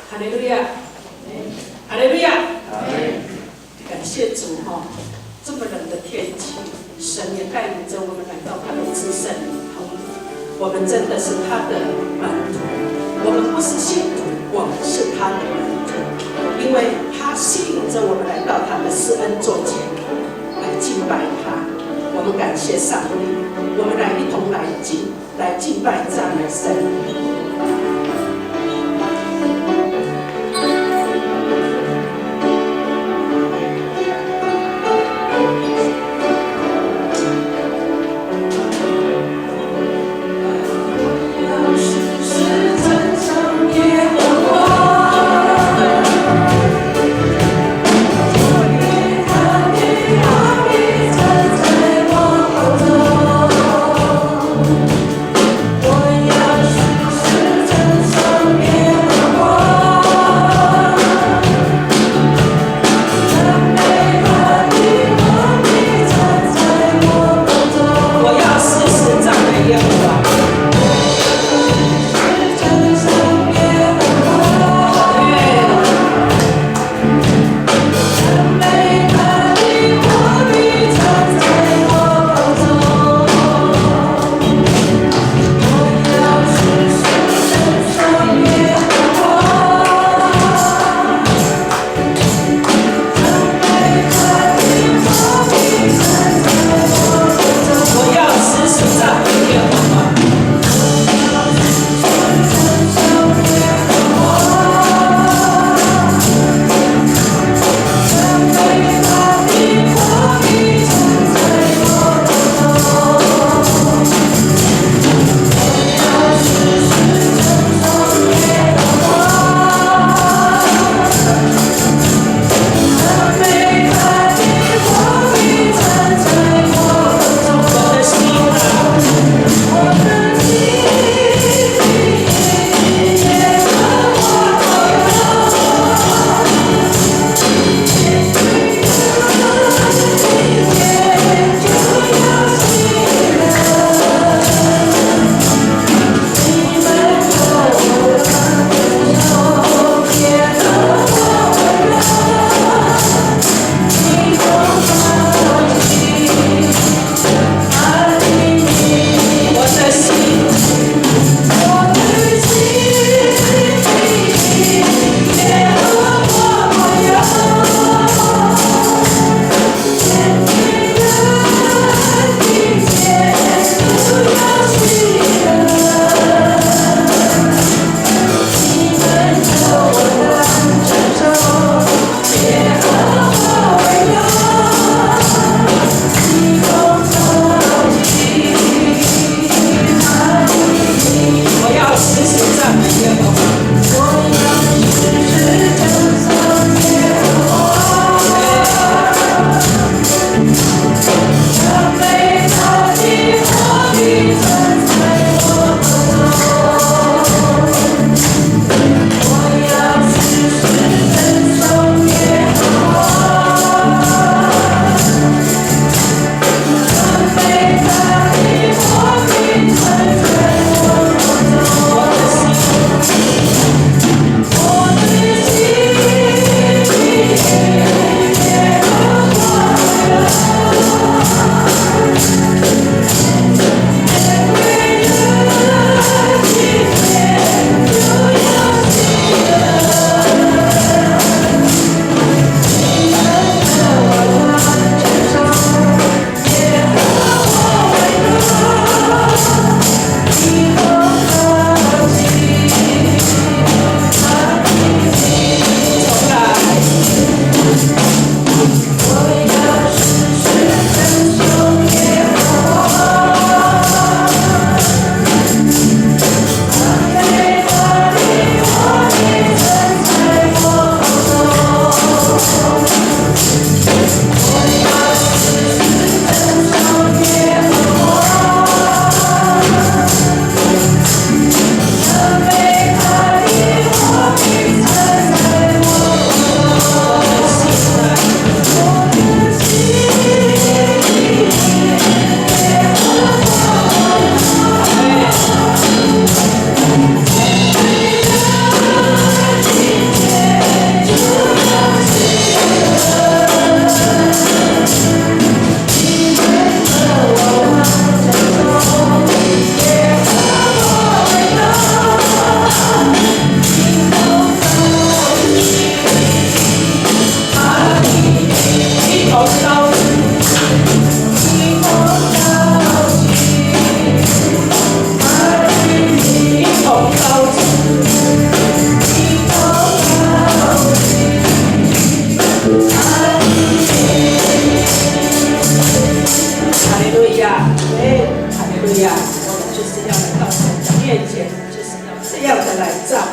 哈利路亚，哈利路亚，感谢主哈！这么冷的天气，神也带领着我们来到他的至圣里头。我们真的是他的门徒，我们不是信徒，我们是他的门徒，因为他吸引着我们来到他的施恩座前来敬拜他。我们感谢上帝，我们来一同来敬拜赞美神。我要时时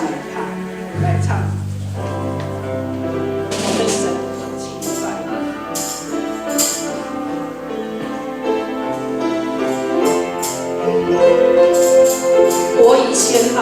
美他，我们来唱我的神奇怪。我以先好。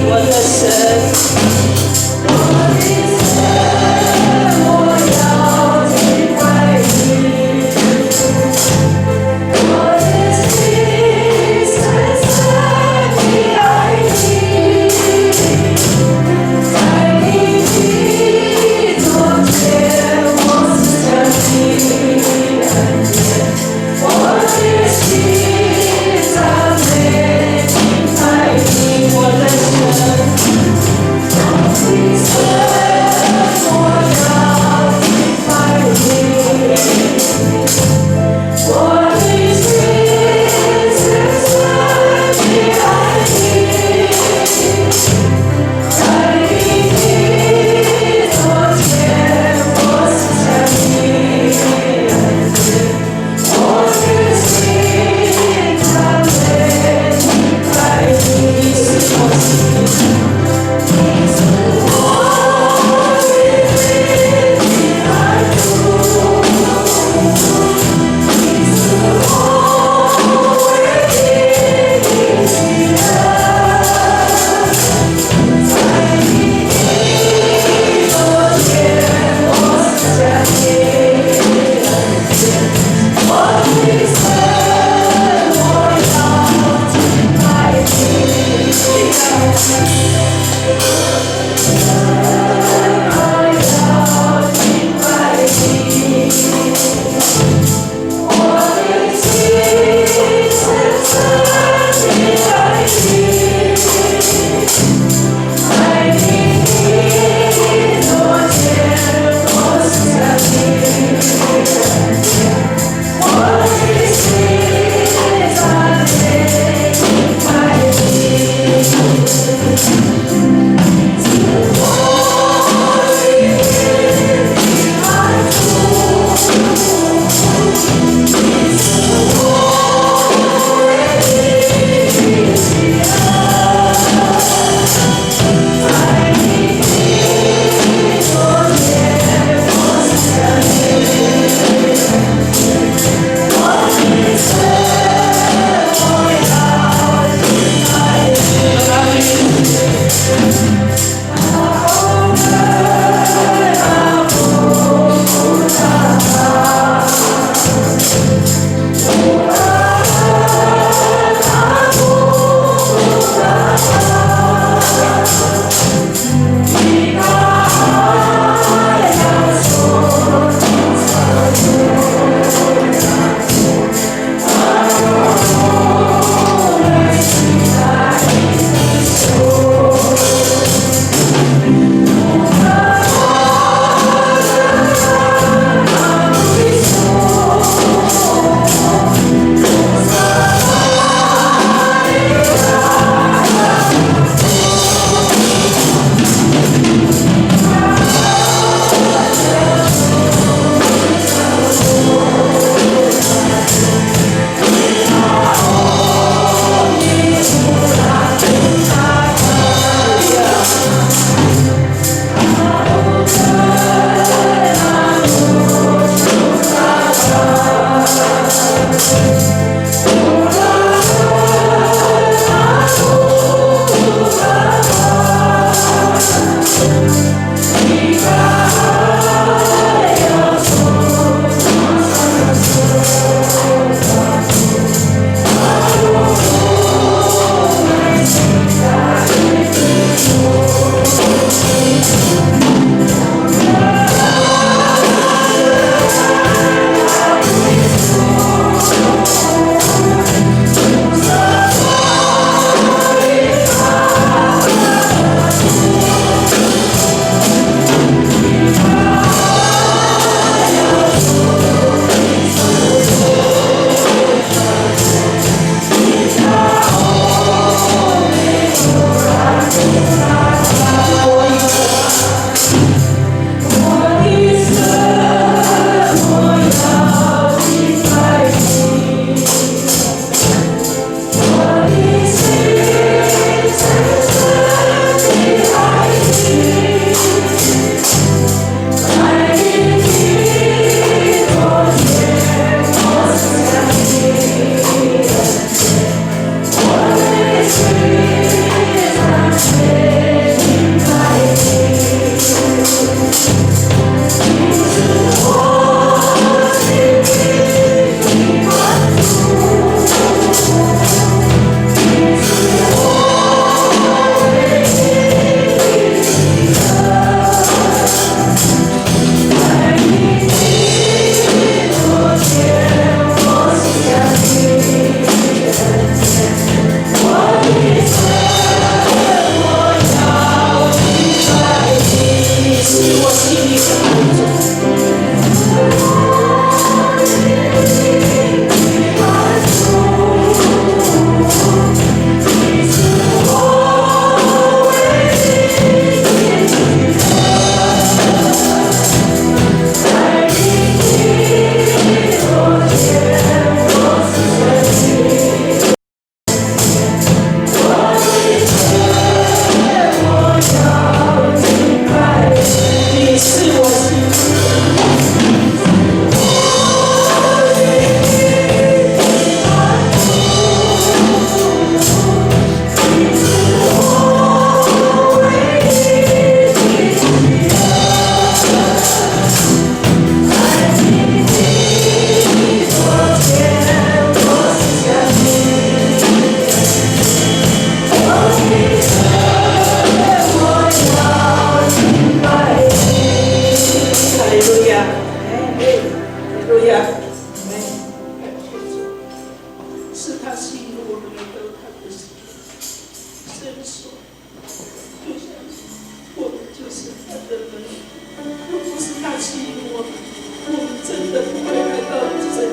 我的神，我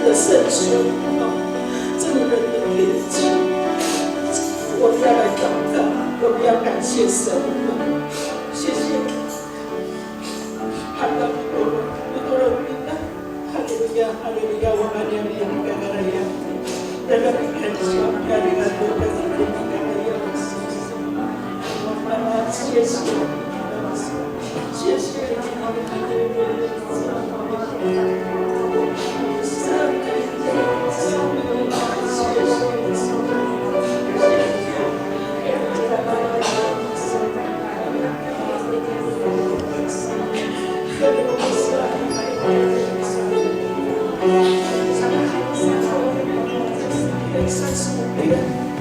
的圣所，这么冷的天气，我们要来祷告，我们要感谢神，谢谢。哈利路亚，哈利路亚，哈利路亚，我们要感恩你，在那里看小孩的那个在那里感恩你，谢谢，谢谢你，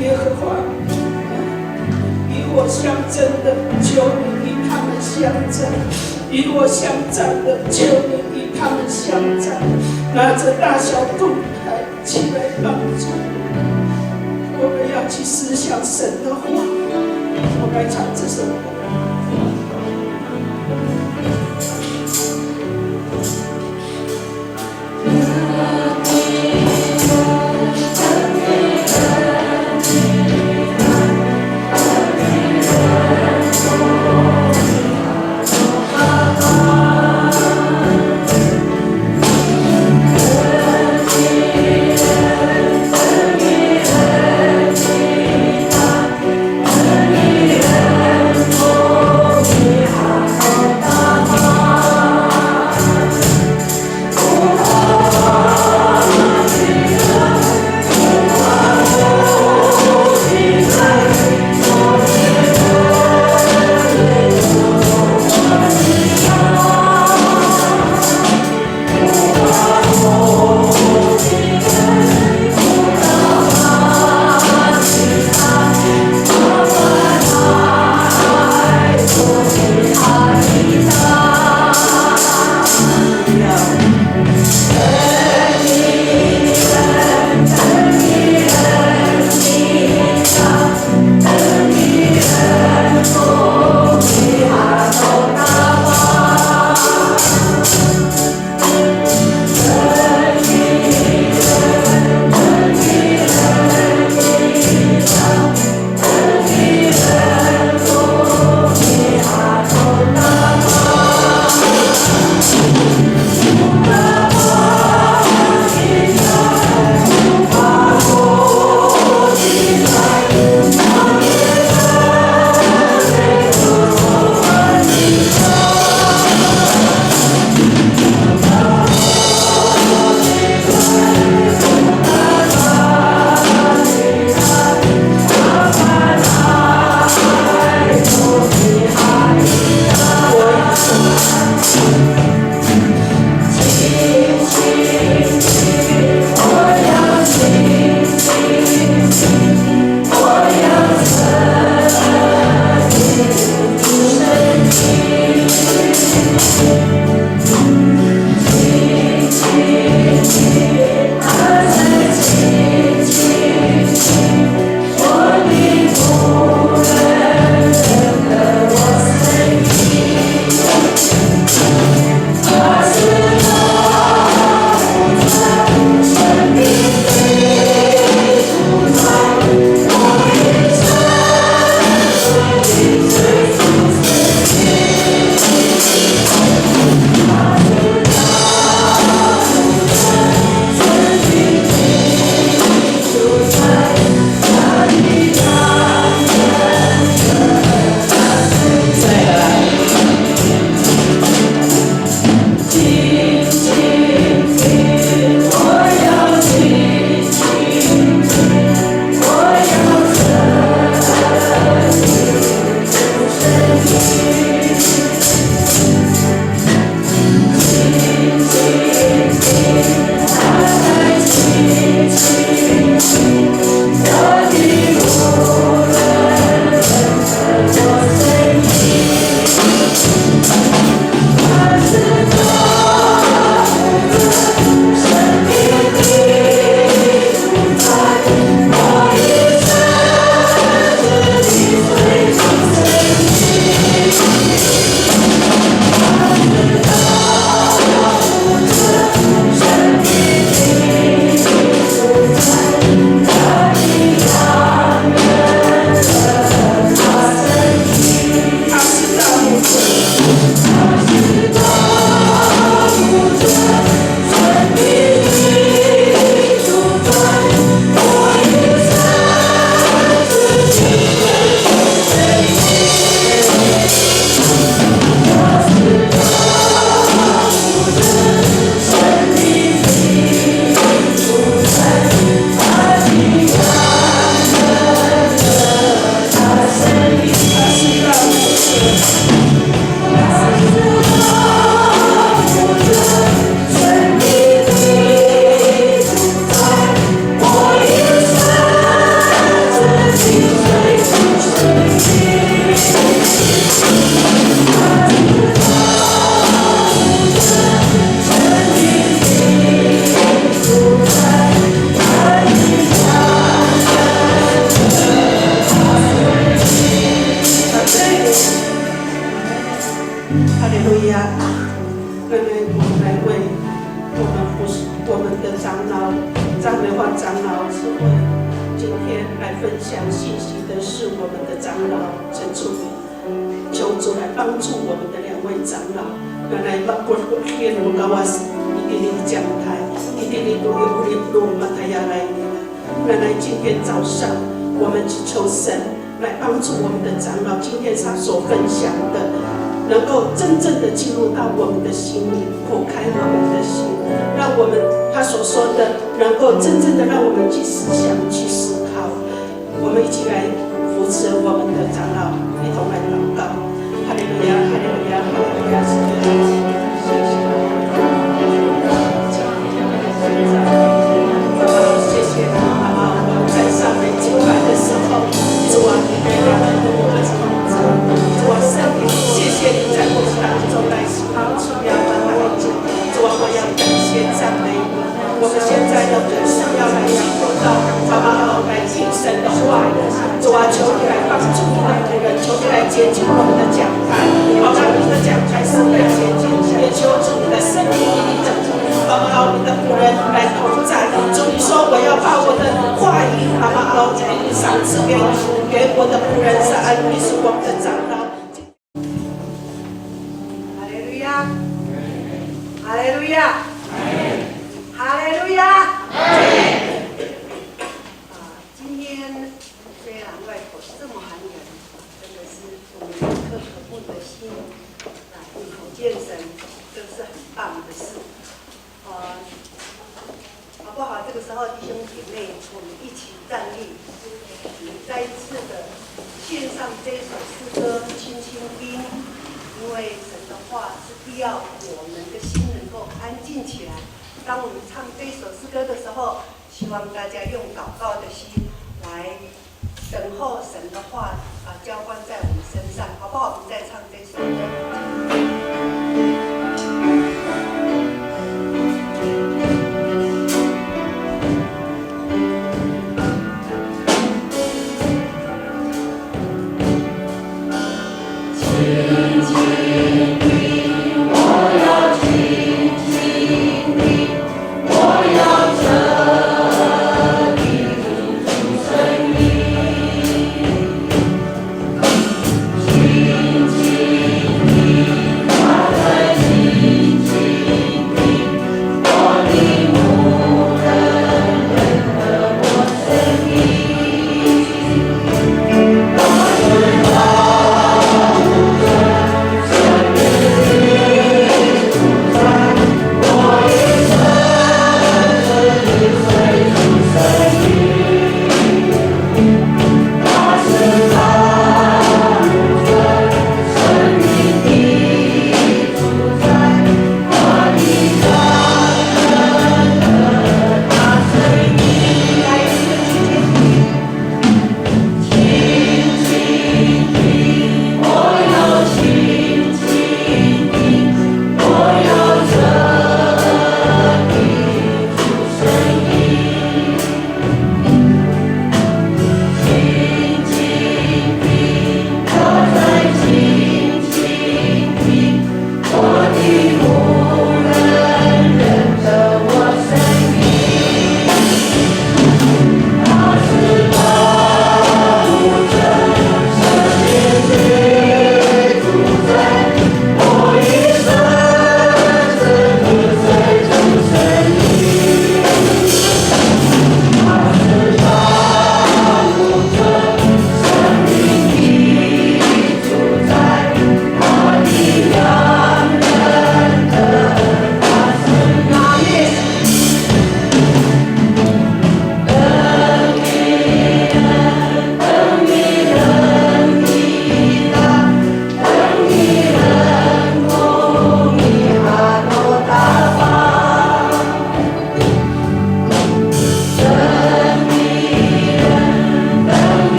耶和华，与我相争的，求你与他们相争；与我相战的，求你与他们相战。拿着大小盾牌起来帮助我们，要去思想神的话。我们来唱这首歌。Oh 分享信息的是我们的长老陈楚明，求主来帮助我们的2位长老，来帮我天路高瓦斯一点点讲台，一点点都有路马太亚来来今天早上我们只求神来帮助我们的长老，今天他所分享的，能够真正的进入到我们的心里，破开我们的心，让我们他所说的能够真正的让我们去思想、去思考。我们一起来扶持我们的长老，一同来祷告。哈利路亚，哈利路亚，哈利路亚！谢谢，谢谢你，好不好？我们在上面敬拜的时候，主啊，你给我们的我们的主啊，圣灵，谢谢你在我们当中来施行奇妙的带领。主啊，我要感谢赞美你。我们现在的人生要来进入到来听神的话语。主啊，求你来帮助我们的人，求你来接近我们的讲台，好让你的讲台是被接近，也求主你的圣灵一定整住，好不好？你的仆人来同在。主你说我要把我的话语，好不好？赏赐给我的仆人，是安利是我们的长老。哈利路亚，哈利路亚。哈利路亚！今天虽然外婆这么寒冷，真的是我们刻苦的心来应口见神，这是很棒的事。好不好？这个时候弟兄姐妹，我们一起站立，再一次的献上这首诗歌《轻轻听》，因为神的话是必要我们的心能够安静起来。当我们唱这首诗歌的时候，希望大家用祷告的心来等候神的话浇灌在我们身上，好不好？我们再唱这首歌。轻轻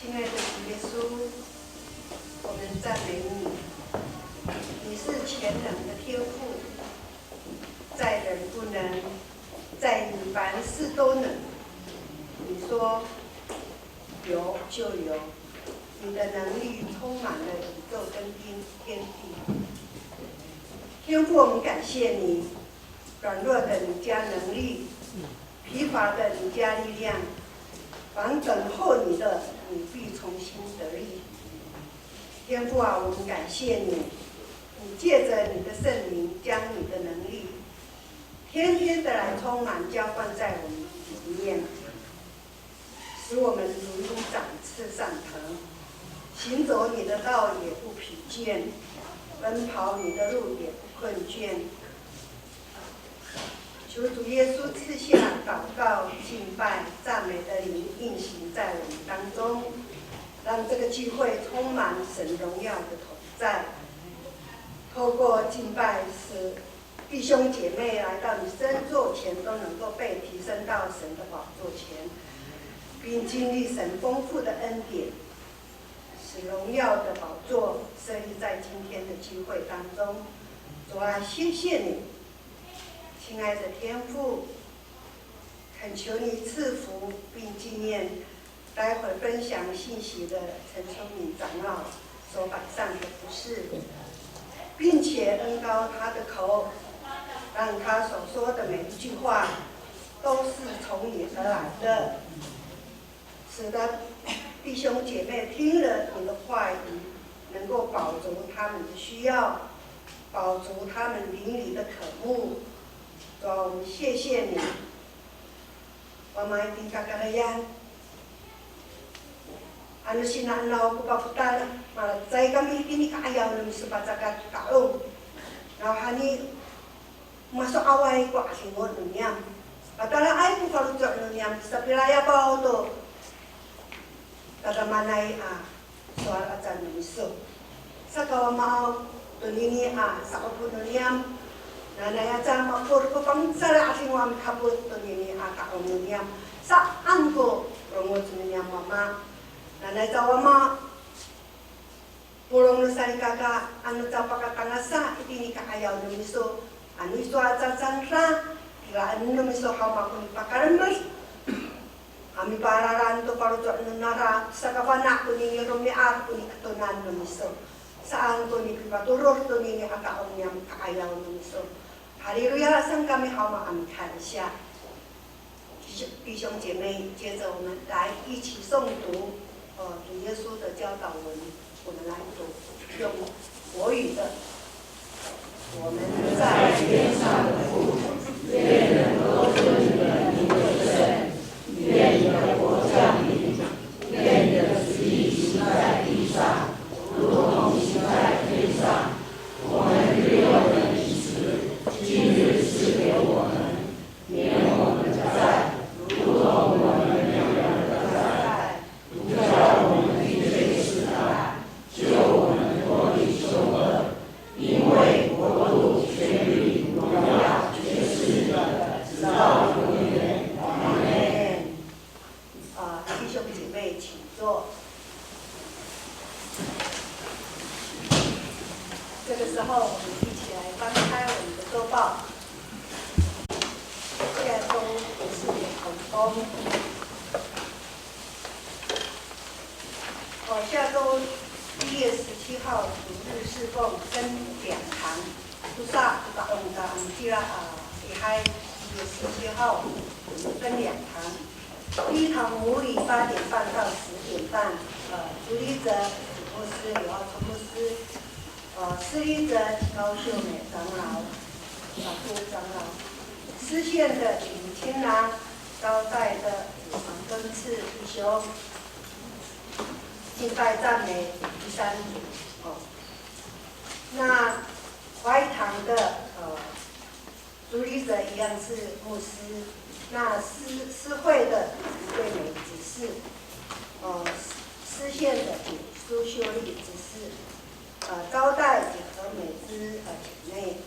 亲爱的主耶稣，我们赞美你，你是全能的天父，在人不能，在你凡事都能。你说有就有，你的能力充满了宇宙跟天地。天父，我们感谢你，软弱的你加能力，疲乏的你加力量。凡等候你的，你必重新得力。天父啊，我们感谢你，你借着你的圣灵，将你的能力天天的来充满浇灌在我们里面，使我们如鹰展翅上腾，行走你的道也不疲倦，奔跑你的路也不困倦。求主耶稣赐下祷告、敬拜、赞美的灵运行在我们当中，让这个聚会充满神荣耀的同在。透过敬拜，使弟兄姐妹来到你圣座前都能够被提升到神的宝座前，并经历神丰富的恩典，使荣耀的宝座设立在今天的聚会当中。主啊，谢谢你。亲爱的天父，恳求你赐福并纪念待会分享信息的陈聪明长老手板上的服事，并且恩膏他的口，让他所说的每一句话都是从你而来的，使得弟兄姐妹听了你的话语，能够饱足他们的需要，饱足他们灵里的渴慕。主啊，我们谢谢你。我们di kakarayan, ano sinanaw ko paputal, malagay kami pinikayaw ng sapasagat kaong. Now hani, masuk away ko asingon niyam. Patala ay ko kalutok niyam sa pilaya pa to. Tagamanay soal acan miso. Sa kawamao tunini sa upo niyam. Nanaya jam makor ko pang sala asing wam kaput to nini akaong niyam. Saan ko rongot niyam mama. Nanay tawama pulong no sari kaka ano ta pakatangasa itini kaayaw no miso. Ano iso acan ra kila ano miso hama ko ni pakarmas. Ami pararan to paruto no nara sa kawana ko ni romi at ko ni katunan no miso. Saan ko ni paturor to nini akaong niyam kaayaw no miso. 哈利路亚！上刚美好嘛，我们看一下，弟兄姐妹，接着我们来一起诵读，主耶稣的教导文，我们来读，用国语的。我们在天上的父，愿人都尊你的名为圣，愿你的国降临，愿你的旨意行在地上，如同行在天上。我们日用的饮食。 今日赐给我们，免我们的债，如同我们免人的债，不叫我们遇罪试探，救我们脱离凶恶。因为国度、权力、荣耀，全是你的，直到永远。阿门。弟兄姐妹，请坐。这个时候，我们一起来翻开我们的周报。下周4点工。下周1月17号主日侍奉分2堂，不是把我们的记了也还1月17号分2堂。第一堂母语8点半到10点半，主理者主牧师刘奥成牧师。 施礼者高秀美长老、杜长老，司线的李清郎，招待的黄根次弟兄，敬拜赞美第3组。那怀堂的主理者一样是牧师，那司会的桂美执事，司线的苏秀丽执事。 招待也和美姿姐妹，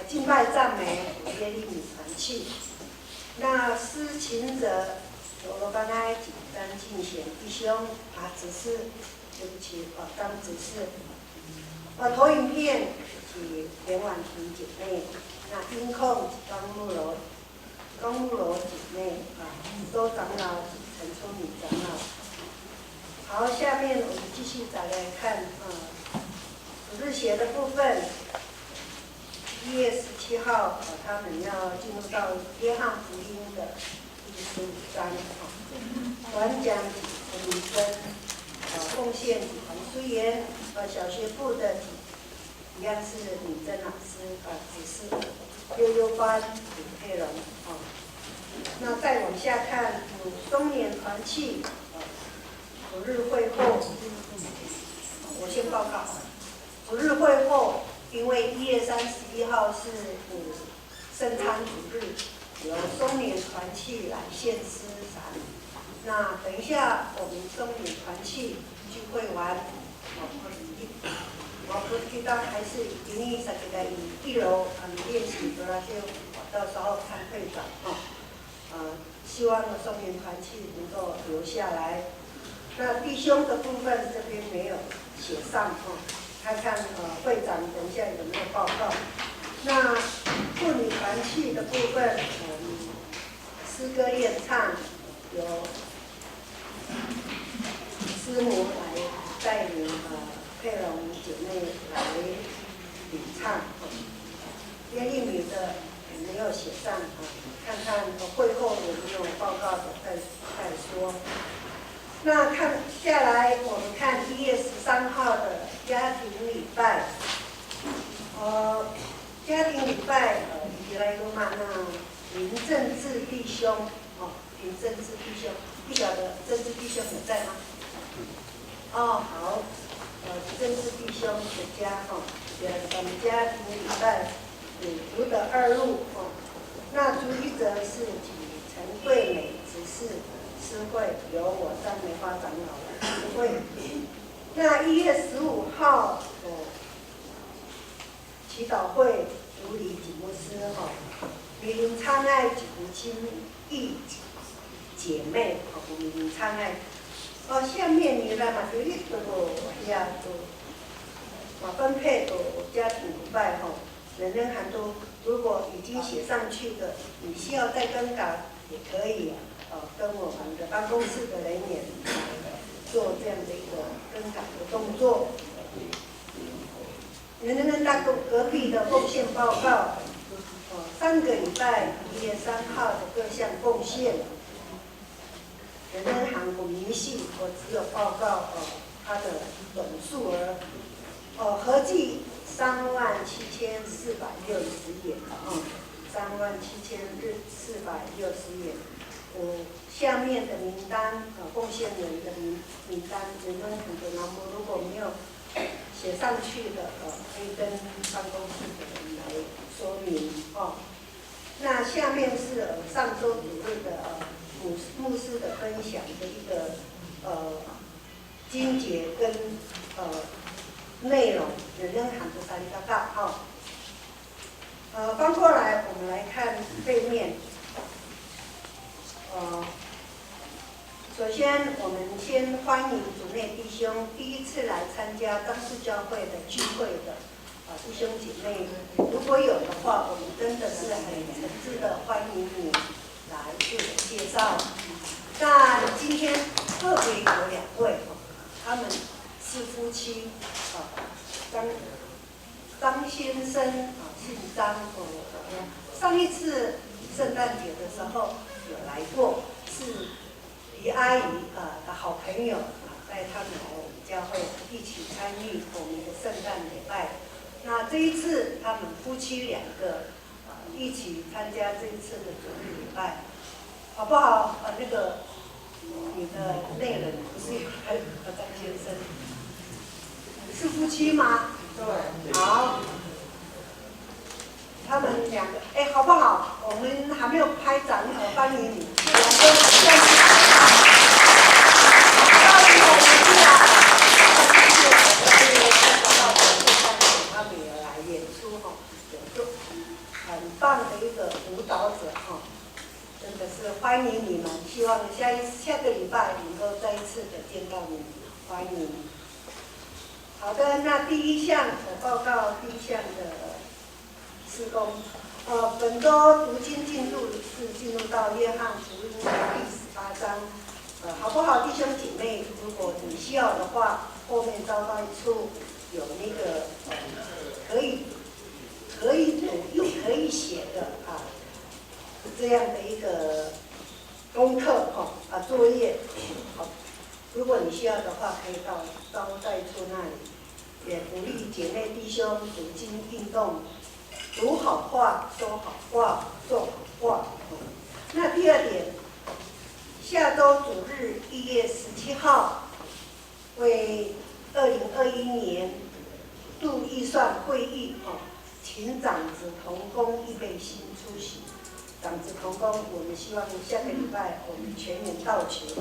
敬拜赞美耶利米团契。那司琴者我刚才简单进行弟兄指示，对不起，当指示。投影片是连婉婷姐妹，那音控江木楼姐妹周长老、陈聪明长老。好，下面我们继续再来看主日学的部分。1月17号，他们要进入到约翰福音的第15章。短讲陈明真，贡献黄淑妍，小学部的一样是敏珍老师，指示悠悠班李佩荣。那再往下看，中年团契主日会后，我先报告。主日会后，因为1月31号是圣餐主日，由中年团契来献诗赏。那等一下我们中年团契聚会完，我记得还是因为在1楼练习的那些，到时候看会长希望中年团契能够留下来。那弟兄的部分这边没有写上看看会长等一下有没有报告。那妇女团契的部分，诗歌演唱由师母来带领佩蓉姐妹来领唱。叶丽敏的也没有写上看看会后有没有报告的再说。那看下来，我们看1月13号的家庭礼拜。家庭礼拜以来都嘛那林正志弟兄林正志弟兄，不晓得正志弟兄有在吗？好，正志弟兄的家咱们家庭礼拜读的2路那主语者是陈桂美执事。诗会由我张梅花长老来诗会。那1月15号祈祷会主理吉牧师米林参爱吉母亲义姐妹米林参爱下面你来嘛就一都呀都分配到家庭礼拜人很多，如果已经写上去的，你需要再更改也可以跟我们的办公室的人员做这样的一个更改的动作。人大隔壁的奉献报告，3个礼拜1月3号的各项贡献，人行不明细，我只有报告它的总数额合计37460元37460元。下面的名单贡献人的名单，人们很多栏目如果没有写上去的可以跟办公室的人来说明那下面是上周主日的牧师的分享的一个经节跟内容，人人喊的3个翻过来我们来看背面。首先，我们先欢迎主内弟兄第一次来参加张氏教会的聚会的弟兄姐妹，如果有的话，我们真的是很诚挚的欢迎你来自我介绍。那今天特别有2位，他们是夫妻张先生姓张上一次圣诞节的时候有来过，是李阿姨的好朋友带他们来我们教会一起参与我们的圣诞礼拜。那这一次他们夫妻2个一起参加这一次的主日礼拜，好不好？那个你的内人不是张先生，是夫妻吗？对。好。他们2个，好不好？我们还没有拍掌，欢迎你。2个再次他们也来演出有很棒的一个舞蹈者真的是欢欢迎你们，希望下个礼拜能够再一次的见到你们，欢迎。好的，那第一项的报告，第一项的施工，本周读经进度是进入到约翰福音的第18章，好不好，弟兄姐妹？如果你需要的话，后面招待处有那个可以读又可以写的这样的一个功课作业，如果你需要的话，可以到招待处那里。也鼓励姐妹弟兄读经运动，读好话，说好话，做好话。那第二点，下周主日1月17号为2021年度预算会议请长子同工预备心出席。长子同工，我们希望下个礼拜我们全员到齐。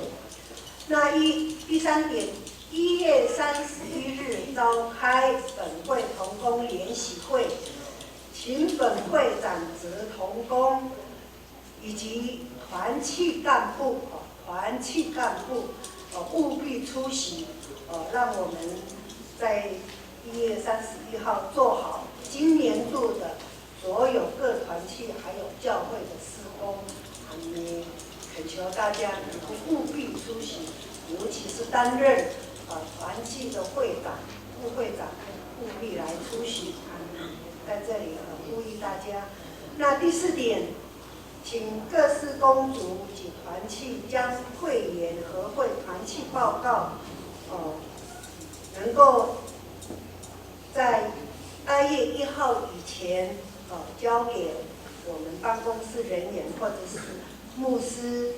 那第三点，1月31日召开本会同工联席会，请本会长子同工以及团契干部务必出席，让我们在1月31号做好今年度的所有各团契还有教会的事工，也恳求大家能够务必出席，尤其是担任团契的会长、副会长务必来出席。在这里呼吁大家。那第4点，请各事工组及团契将会员和会团契报告，能够在8月1号以前交给我们办公室人员或者是牧师，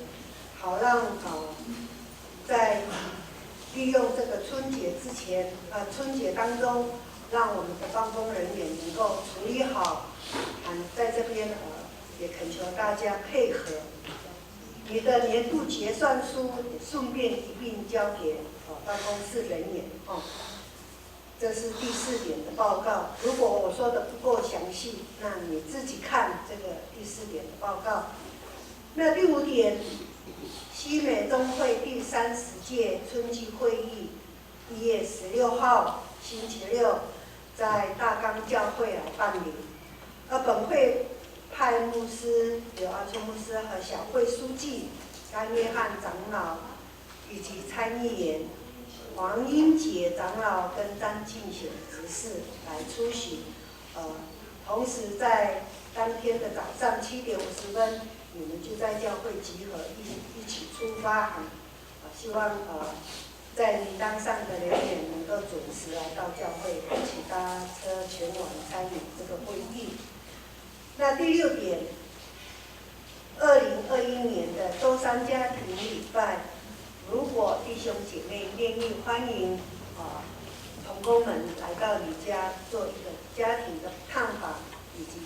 好让在利用这个春节之前，春节当中，让我们的办公人员能够处理好。在这边也恳求大家配合。你的年度结算书也顺便一并交给办公室人员这是第4点的报告。如果我说的不够详细，那你自己看这个第4点的报告。那第5点，西美中会第30届春季会议1月16号星期六在大冈教会来办理，本会派牧师刘阿春牧师和小会书记甘约翰长老以及参议员黄英杰长老跟张敬显执事来出席。同时在当天的早上7点50分，你们就在教会集合，一起出发。希望在名单上的人员能够准时来到教会，一起搭车前往参与这个会议。那第6点，2021年的周3家庭礼拜，如果弟兄姐妹愿意，欢迎同工们来到你家做一个家庭的探访，以及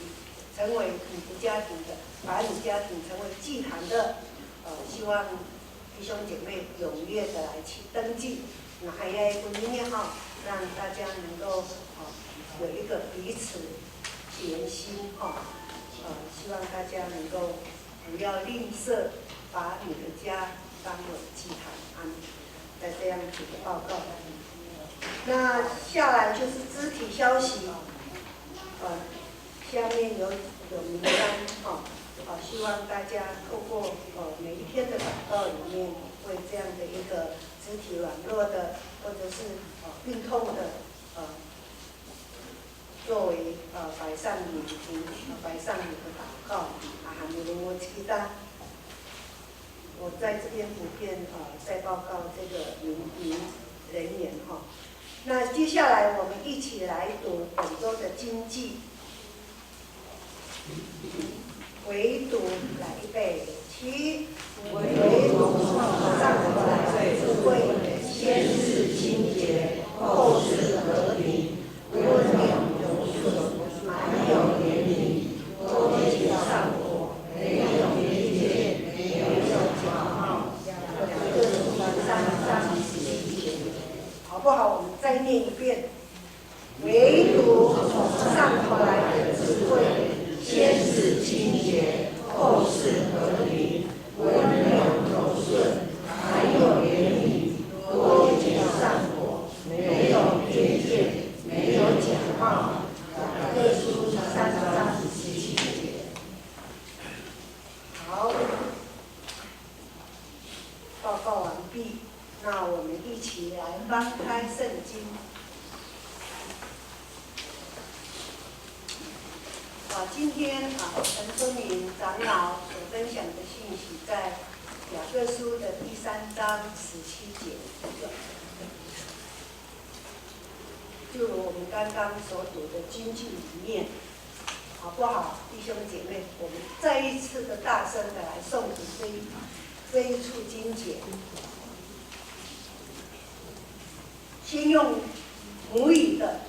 成为你的家庭的，把你家庭成为祭坛的。希望弟兄姐妹踊跃的来去登记。那还要一个念号，让大家能够有一个彼此连心希望大家能够不要吝啬，把你的家当为祭坛。在这样子的报告。那下来就是肢体消息，下面有名单希望大家透过每一天的祷告里面，为这样的一个肢体软弱的或者是病痛的作为摆上礼的祷告还有我期待。我在这边普遍再报告这个名人员那接下来我们一起来读本周的经记，唯独来预备起，唯独上头来智慧，先是清洁，后是和平，温良柔顺，满有怜悯，多结善果，没有偏见，没有骄傲，各种上喜节。好不好？我们再念一遍：唯独从上头来的智慧，先是清洁，后是和平，温报告完毕，那我们一起来翻开圣经。今天陈春明长老所分享的信息在雅各书的第3章17节，就如我们刚刚所读的经句里面，好不好，弟兄姐妹？我们再一次的大声的来诵读这一处经节。先用母语的。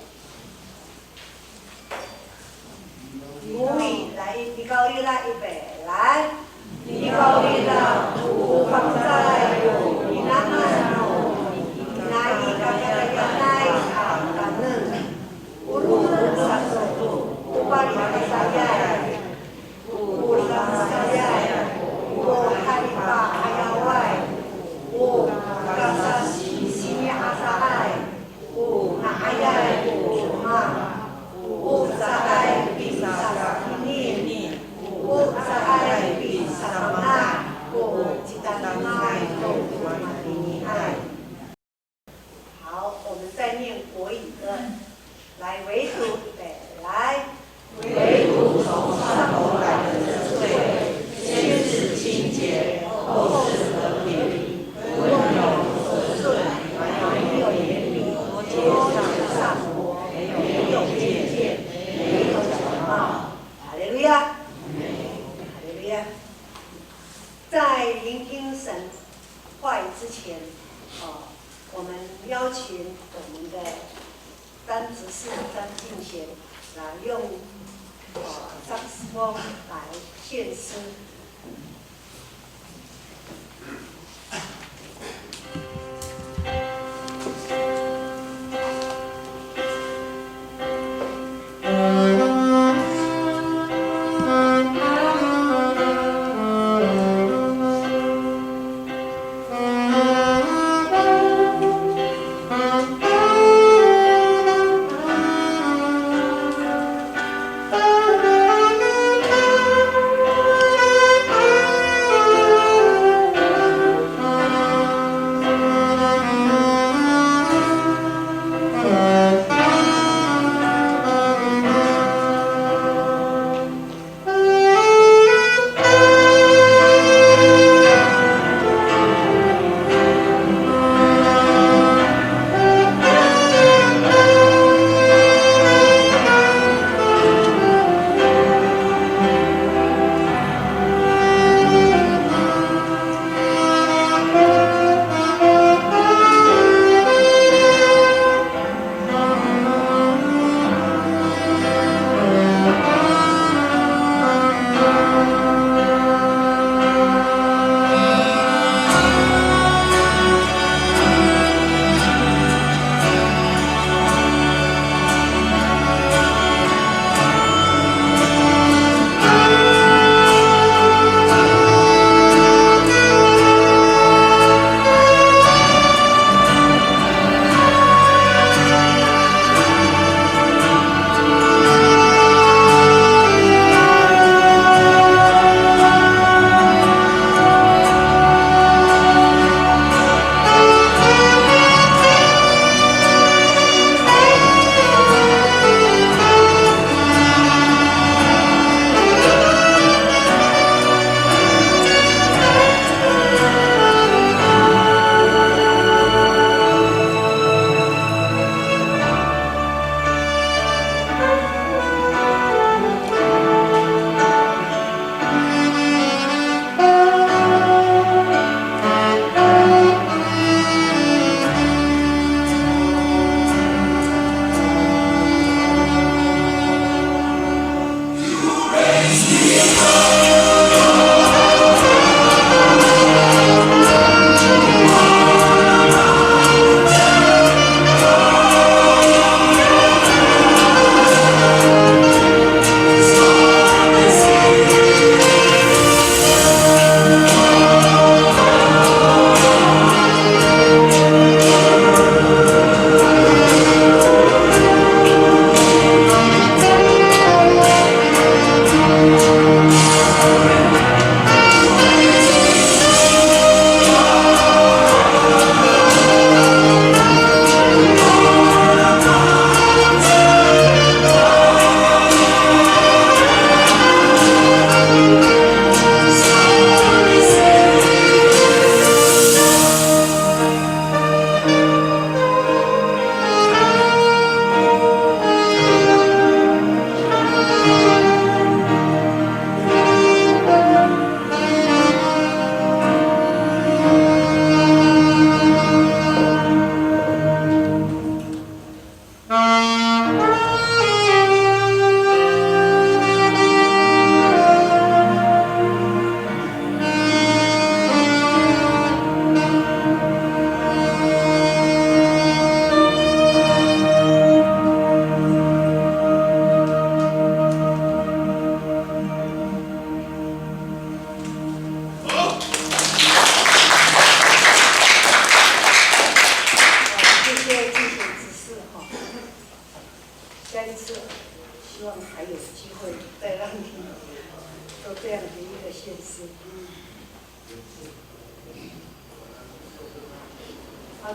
母语来，你高丽啦，预备来，你高丽啦，不放在我，你那么我，你那一个个个那一行个呢，我路人上手，我把你个啥呀，我啥啥呀，我害怕还要外，我干啥西阿啥爱，我那爱呀我嘛，我啥爱。我在爱比上爱，我只当爱都满你爱。好，我们再念国语的，来唯独预备来，唯独从上头来的智慧，先是清洁，后是和平，温柔和顺，没有言语，多上我，没有偏见，没有骄傲。哈利路亚。在聆听神话语之前，我们邀请我们的单执事张敬贤来用萨克斯风来献诗。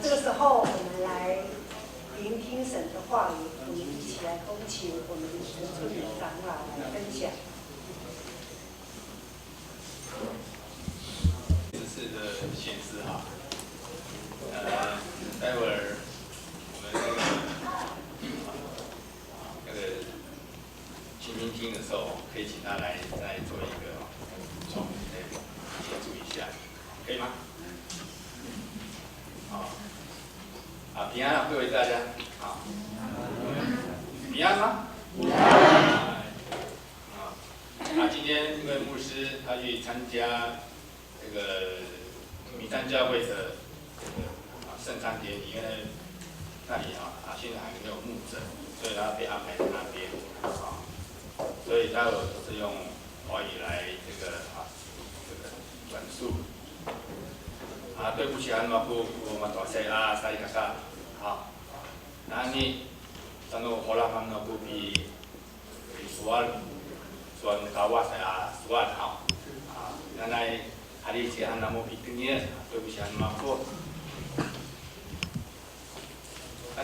这个时候我们来聆听神的话语，我们一起来恭请我们陈春雨长老来分享。这次的显示哈，待会儿我们那个倾听的时候，可以请他来再做一个从协助一下，可以吗？好，平安啊，各位大家，好，平安吗？平安。今天因为牧师他去参加这个米山教会的圣餐典礼，因为那里现在还没有牧者，所以他被安排在那边所以待会都是用华语来这个转述。对不起，我们大西啊，塞卡卡，好，那你咱们荷兰方面不比soal kawas soal好，原来还有一些安那么比更严，对不起，安那么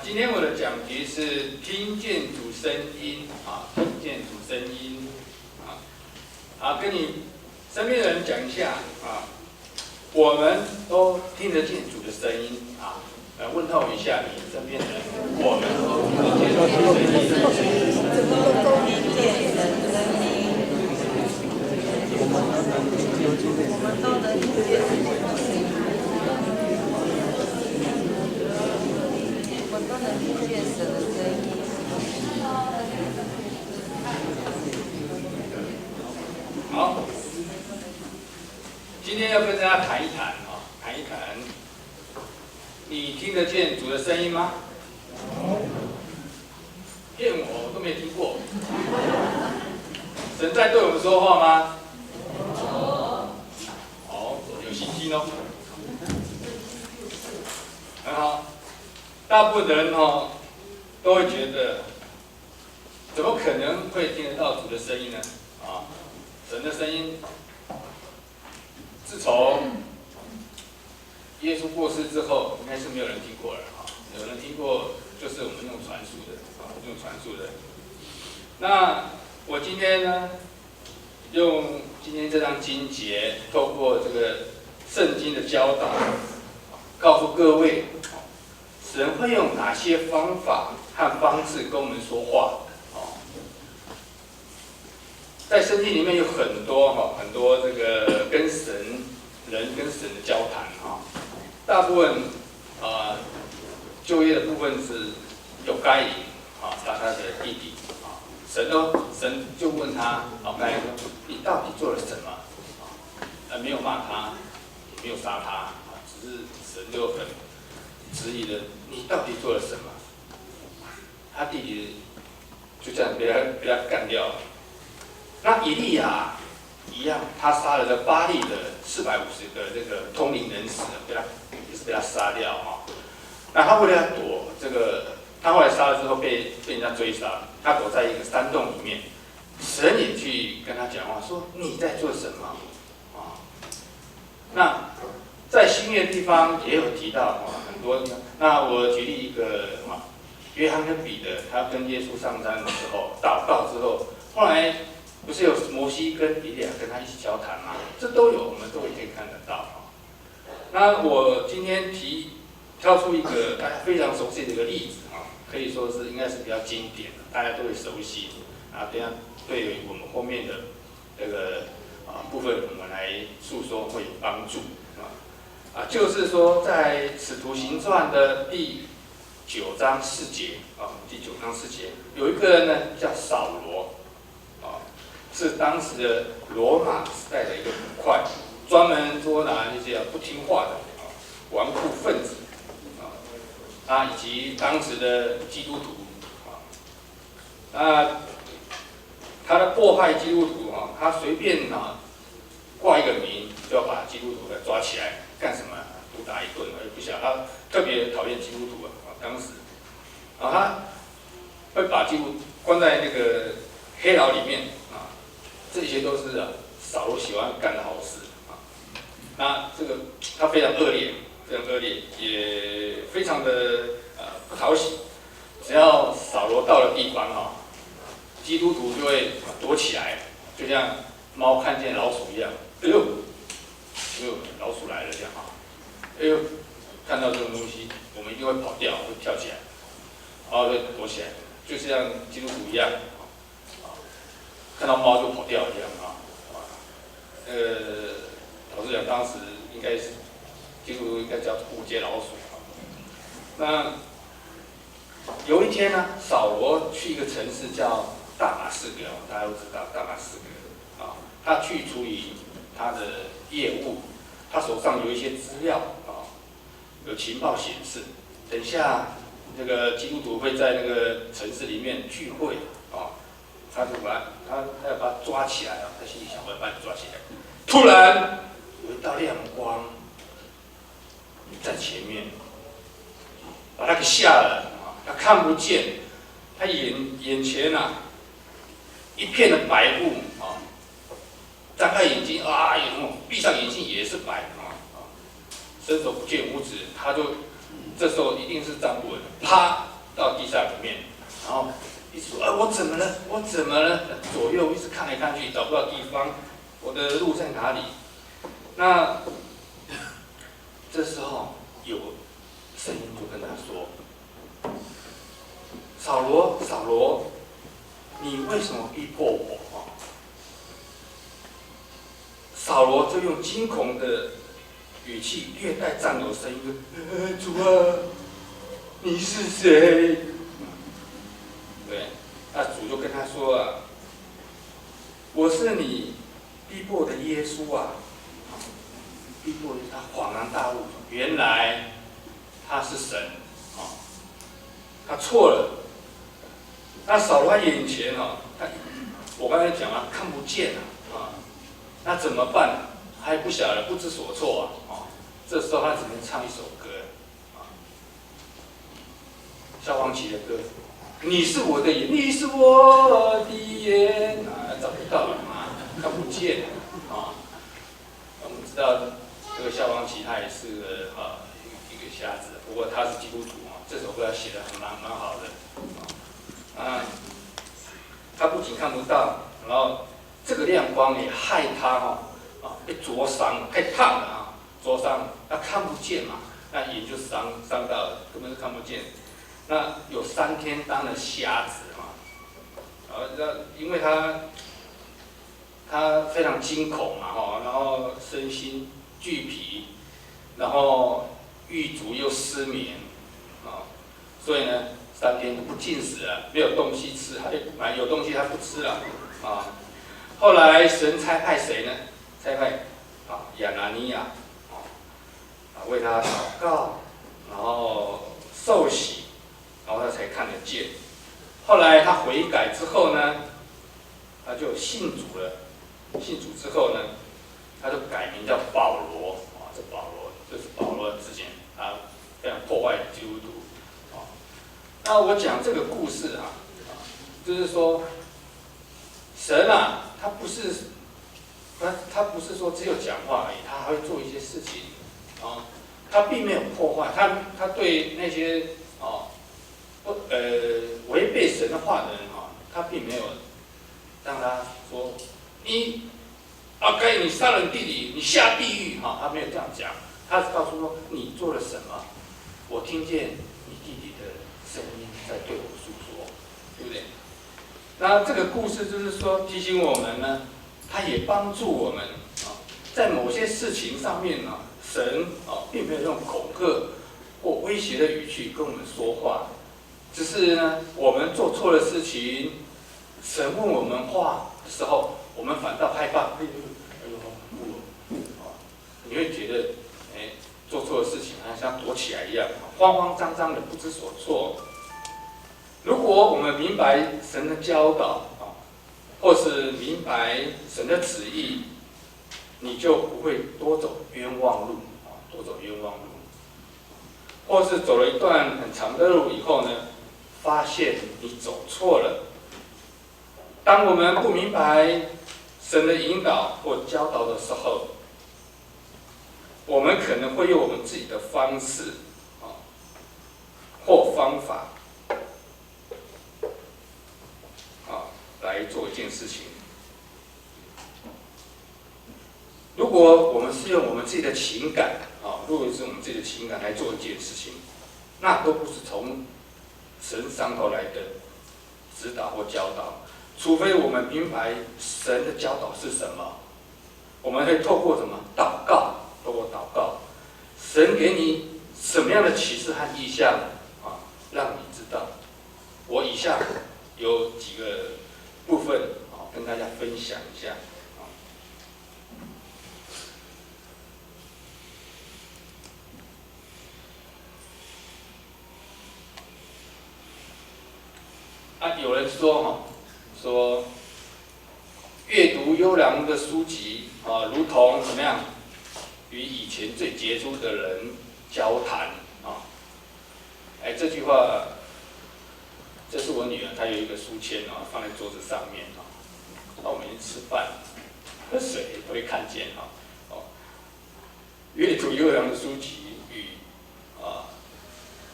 今天我的讲题是听见主声音听见主声音跟你身边的人讲一下我们都听得见主的声音问候一下你身边的人，我们都听得见主的声音。听见神的声音，我们都能听见神的声音，我们都能听见神的声音。好，今天要跟大家谈一谈谈一谈，你听得见主的声音吗？骗我都没听过。神在对我们说话吗？有信心哦。很好，大部分的人都会觉得，怎么可能会听得到主的声音呢？神的声音，自从耶稣过世之后，应该是没有人听过了有人听过，就是我们用传述的那我今天呢，用今天这张经节，透过这个圣经的教导，告诉各位，神会用哪些方法和方式跟我们说话。在圣经里面有很多这个人跟神的交谈大部分就业的部分是有该隐他的弟弟神就问他该隐说你到底做了什么没有骂他，也没有杀他只是神就很质疑的你到底做了什么？他弟弟就这样被他干掉了。那以利亚一样，他杀了这巴力的450个这个通灵人士，也是被他杀掉那他为了躲这个，他后来杀了之后被人家追杀，他躲在一个山洞里面，神也去跟他讲话，说你在做什么那在新约的地方也有提到很多。那我举例一个约翰跟彼得，他跟耶稣上山的时候祷告之后，后来不是有摩西跟以利亚跟他一起交谈吗？这都有，我们都可以看得到那我今天挑出一个大家非常熟悉的一个例子可以说是应该是比较经典的，大家都会熟悉这样对于我们后面的这个部分我们来诉说会有帮助就是说在《使徒行传》的第9章4节第9章4节有一个人呢叫扫罗是当时的罗马时代的一个捕快，专门捉拿那些不听话的纨绔分子以及当时的基督徒他的迫害基督徒他随便挂一个名就要把基督徒给抓起来干什么？毒打一顿也不晓得。他特别讨厌基督徒当时他会把基督徒关在那个黑牢里面这些都是扫罗喜欢干的好事那这个他非常恶劣，跟恶劣，也非常的不讨喜。只要扫罗到了地方基督徒就会躲起来，就像猫看见老鼠一样，哎呦，老鼠来了这样哎呦，看到这种东西，我们一定会跑掉，会跳起来，然后就躲起来，就像基督徒一样，看到猫就跑掉一样老实讲，当时应该是基督徒应该叫互接老鼠。那有一天呢，扫罗去一个城市叫大马士革，大家都知道大马士革他去处理他的业务，他手上有一些资料有情报显示，等一下这个基督徒会在那个城市里面聚会他就他要把他抓起来他心里想我要把你抓起来。突然有一道亮光在前面，把他给吓了他看不见，他眼前一片的白雾张开眼睛闭上眼睛也是白伸手不见五指，他就这时候一定是站不稳，啪到地上里面，然后一直说我怎么了？我怎么了？左右一直看来看去找不到地方，我的路在哪里？那这时候有声音就跟他说：“扫罗，扫罗，你为什么逼迫我？”扫罗就用惊恐的语气，略带颤抖的声音主啊，你是谁？”对，那主就跟他说我是你逼迫的耶稣逼迫他恍然大悟，原来他是神他错了。那扫罗眼前我刚才讲看不见那怎么办？还不晓得，不知所措这时候他只能唱一首歌萧煌奇的歌。你是我的眼，你是我的眼找不到了看不见我们知道这个萧煌奇他也是一个瞎子，不过他是基督徒这首歌他写的蛮好的他不仅看不到，然后这个亮光也害他被灼伤，太烫了灼伤，他看不见那眼就伤到了，根本是看不见。那有3天当了瞎子因为他非常惊恐然后身心俱疲，然后狱卒又失眠所以呢3天不进食了，没有东西吃，有东西他不吃了后来神差派谁呢？差派亚拿尼亚为他祷告，然后受洗，然后他才看得见。后来他悔改之后呢，他就信主了。信主之后呢，他就改名叫保罗这保罗就是保罗之前非常破坏基督徒那我讲这个故事就是说神他不是说只有讲话而已，他还会做一些事情他并没有破坏，他对那些违背神的话的人他并没有让他说你该你杀人弟弟，你下地狱他没有这样讲，他是告诉说你做了什么，我听见你弟弟的声音在对我诉说，对不对？那这个故事就是说提醒我们呢，他也帮助我们在某些事情上面神并没有用恐吓或威胁的语气跟我们说话，只是呢我们做错了事情，神问我们话的时候，我们反倒害怕，你会觉得做错的事情像躲起来一样，慌慌张张的不知所措。如果我们明白神的教导或是明白神的旨意，你就不会多走冤枉路或是走了一段很长的路以后呢，发现你走错了。当我们不明白神的引导或教导的时候，我们可能会用我们自己的方式或方法来做一件事情。如果我们是用我们自己的情感如果是我们自己的情感来做一件事情，那都不是从神上头来的指导或教导，除非我们明白神的教导是什么，我们会透过什么祷告，透过祷告，神给你什么样的启示和意象让你知道。我以下有几个部分跟大家分享一下。有人说阅读优良的书籍如同怎么样与以前最杰出的人交谈这句话，这是我女儿，她有一个书签放在桌子上面我每天吃饭喝水都会看见阅读优良的书籍与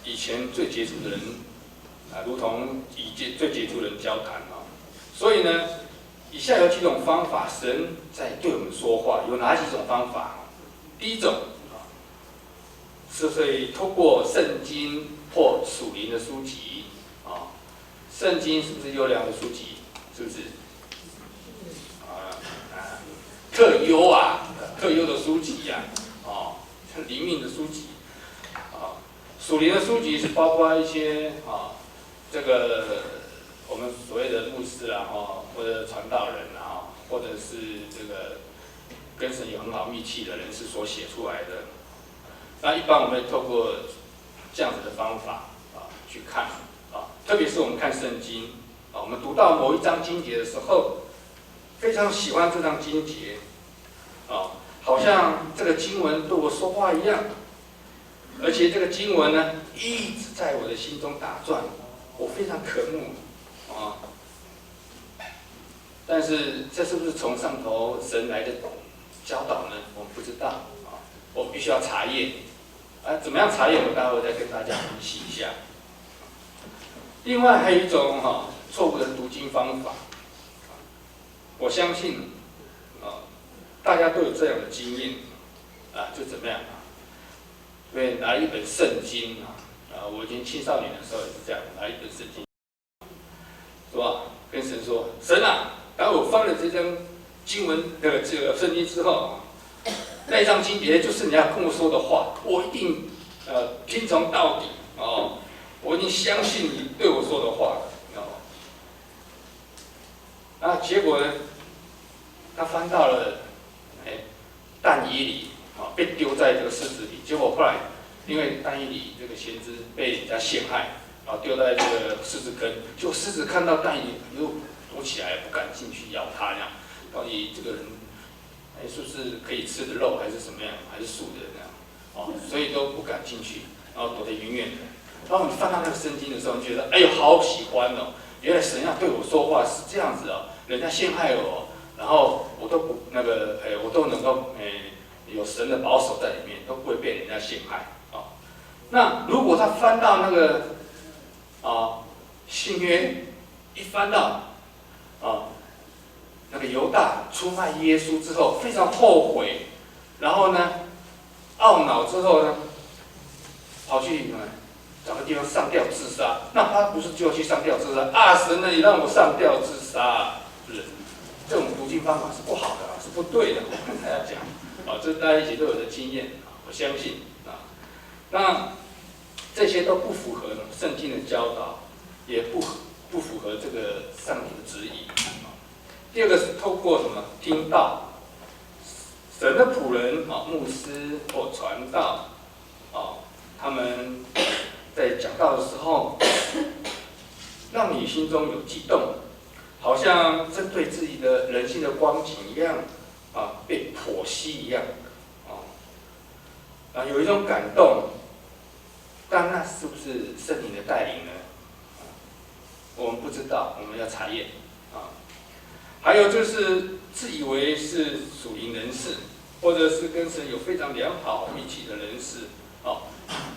以前最杰出的人如同最杰出的人交谈所以呢，以下有几种方法，神在对我们说话。有哪几种方法？第一种是会透过圣经或属灵的书籍圣经是不是优良的书籍？是不是？特优的书籍灵命的书籍属灵的书籍是包括一些这个我们所谓的牧师或者传道人或者是这个跟神有很好密契的人士所写出来的。那一般我们会透过这样子的方法去看特别是我们看圣经我们读到某一章经节的时候，非常喜欢这章经节好像这个经文对我说话一样，而且这个经文呢一直在我的心中打转，我非常渴慕但是这是不是从上头神来的教导呢？我们不知道我们必须要查验怎么样查验？我待会再跟大家分析一下。另外还有一种错误的读经方法我相信大家都有这样的经验就怎么样因为拿一本圣经我以前青少年的时候也是这样，拿一本圣经是吧？跟神说，神当我翻了这张经文这个圣经之后那一张经节就是你要跟我说的话，我一定听从到底我已经相信你对我说的话结果呢，他翻到了但以理被丢在这个狮子里，结果后来因为但以理这个先知被人家陷害，然后丢在这个狮子坑，结果狮子看到但以理又躲起来，不敢进去咬他，这样到底这个人是不是可以吃的肉，还是什么样，还是素的这样所以都不敢进去，然后躲得远远的。然后你翻到那个圣经的时候，你觉得哎呦好喜欢原来神要对我说话是这样子人家陷害我然后我都不我都能够有神的保守在里面，都不会被人家陷害那如果他翻到那个新约，一翻到那个犹大出卖耶稣之后，非常后悔，然后呢懊恼之后呢，跑去找个地方上吊自杀。那他不是就去上吊自杀神呢，你让我上吊自杀是不是？这种读经方法是不好的是不对的。我跟大家讲这大家一起都有的经验我相信那这些都不符合圣经的教导，也不符合这个上帝的旨意第二个是透过什么听道，神的仆人牧师或传道他们在讲道的时候，让你心中有激动，好像针对自己的人性的光景一样被剖析一样有一种感动，但那是不是圣灵的带领呢？我们不知道，我们要查验还有就是自以为是属灵人士或者是跟神有非常良好密契的人士，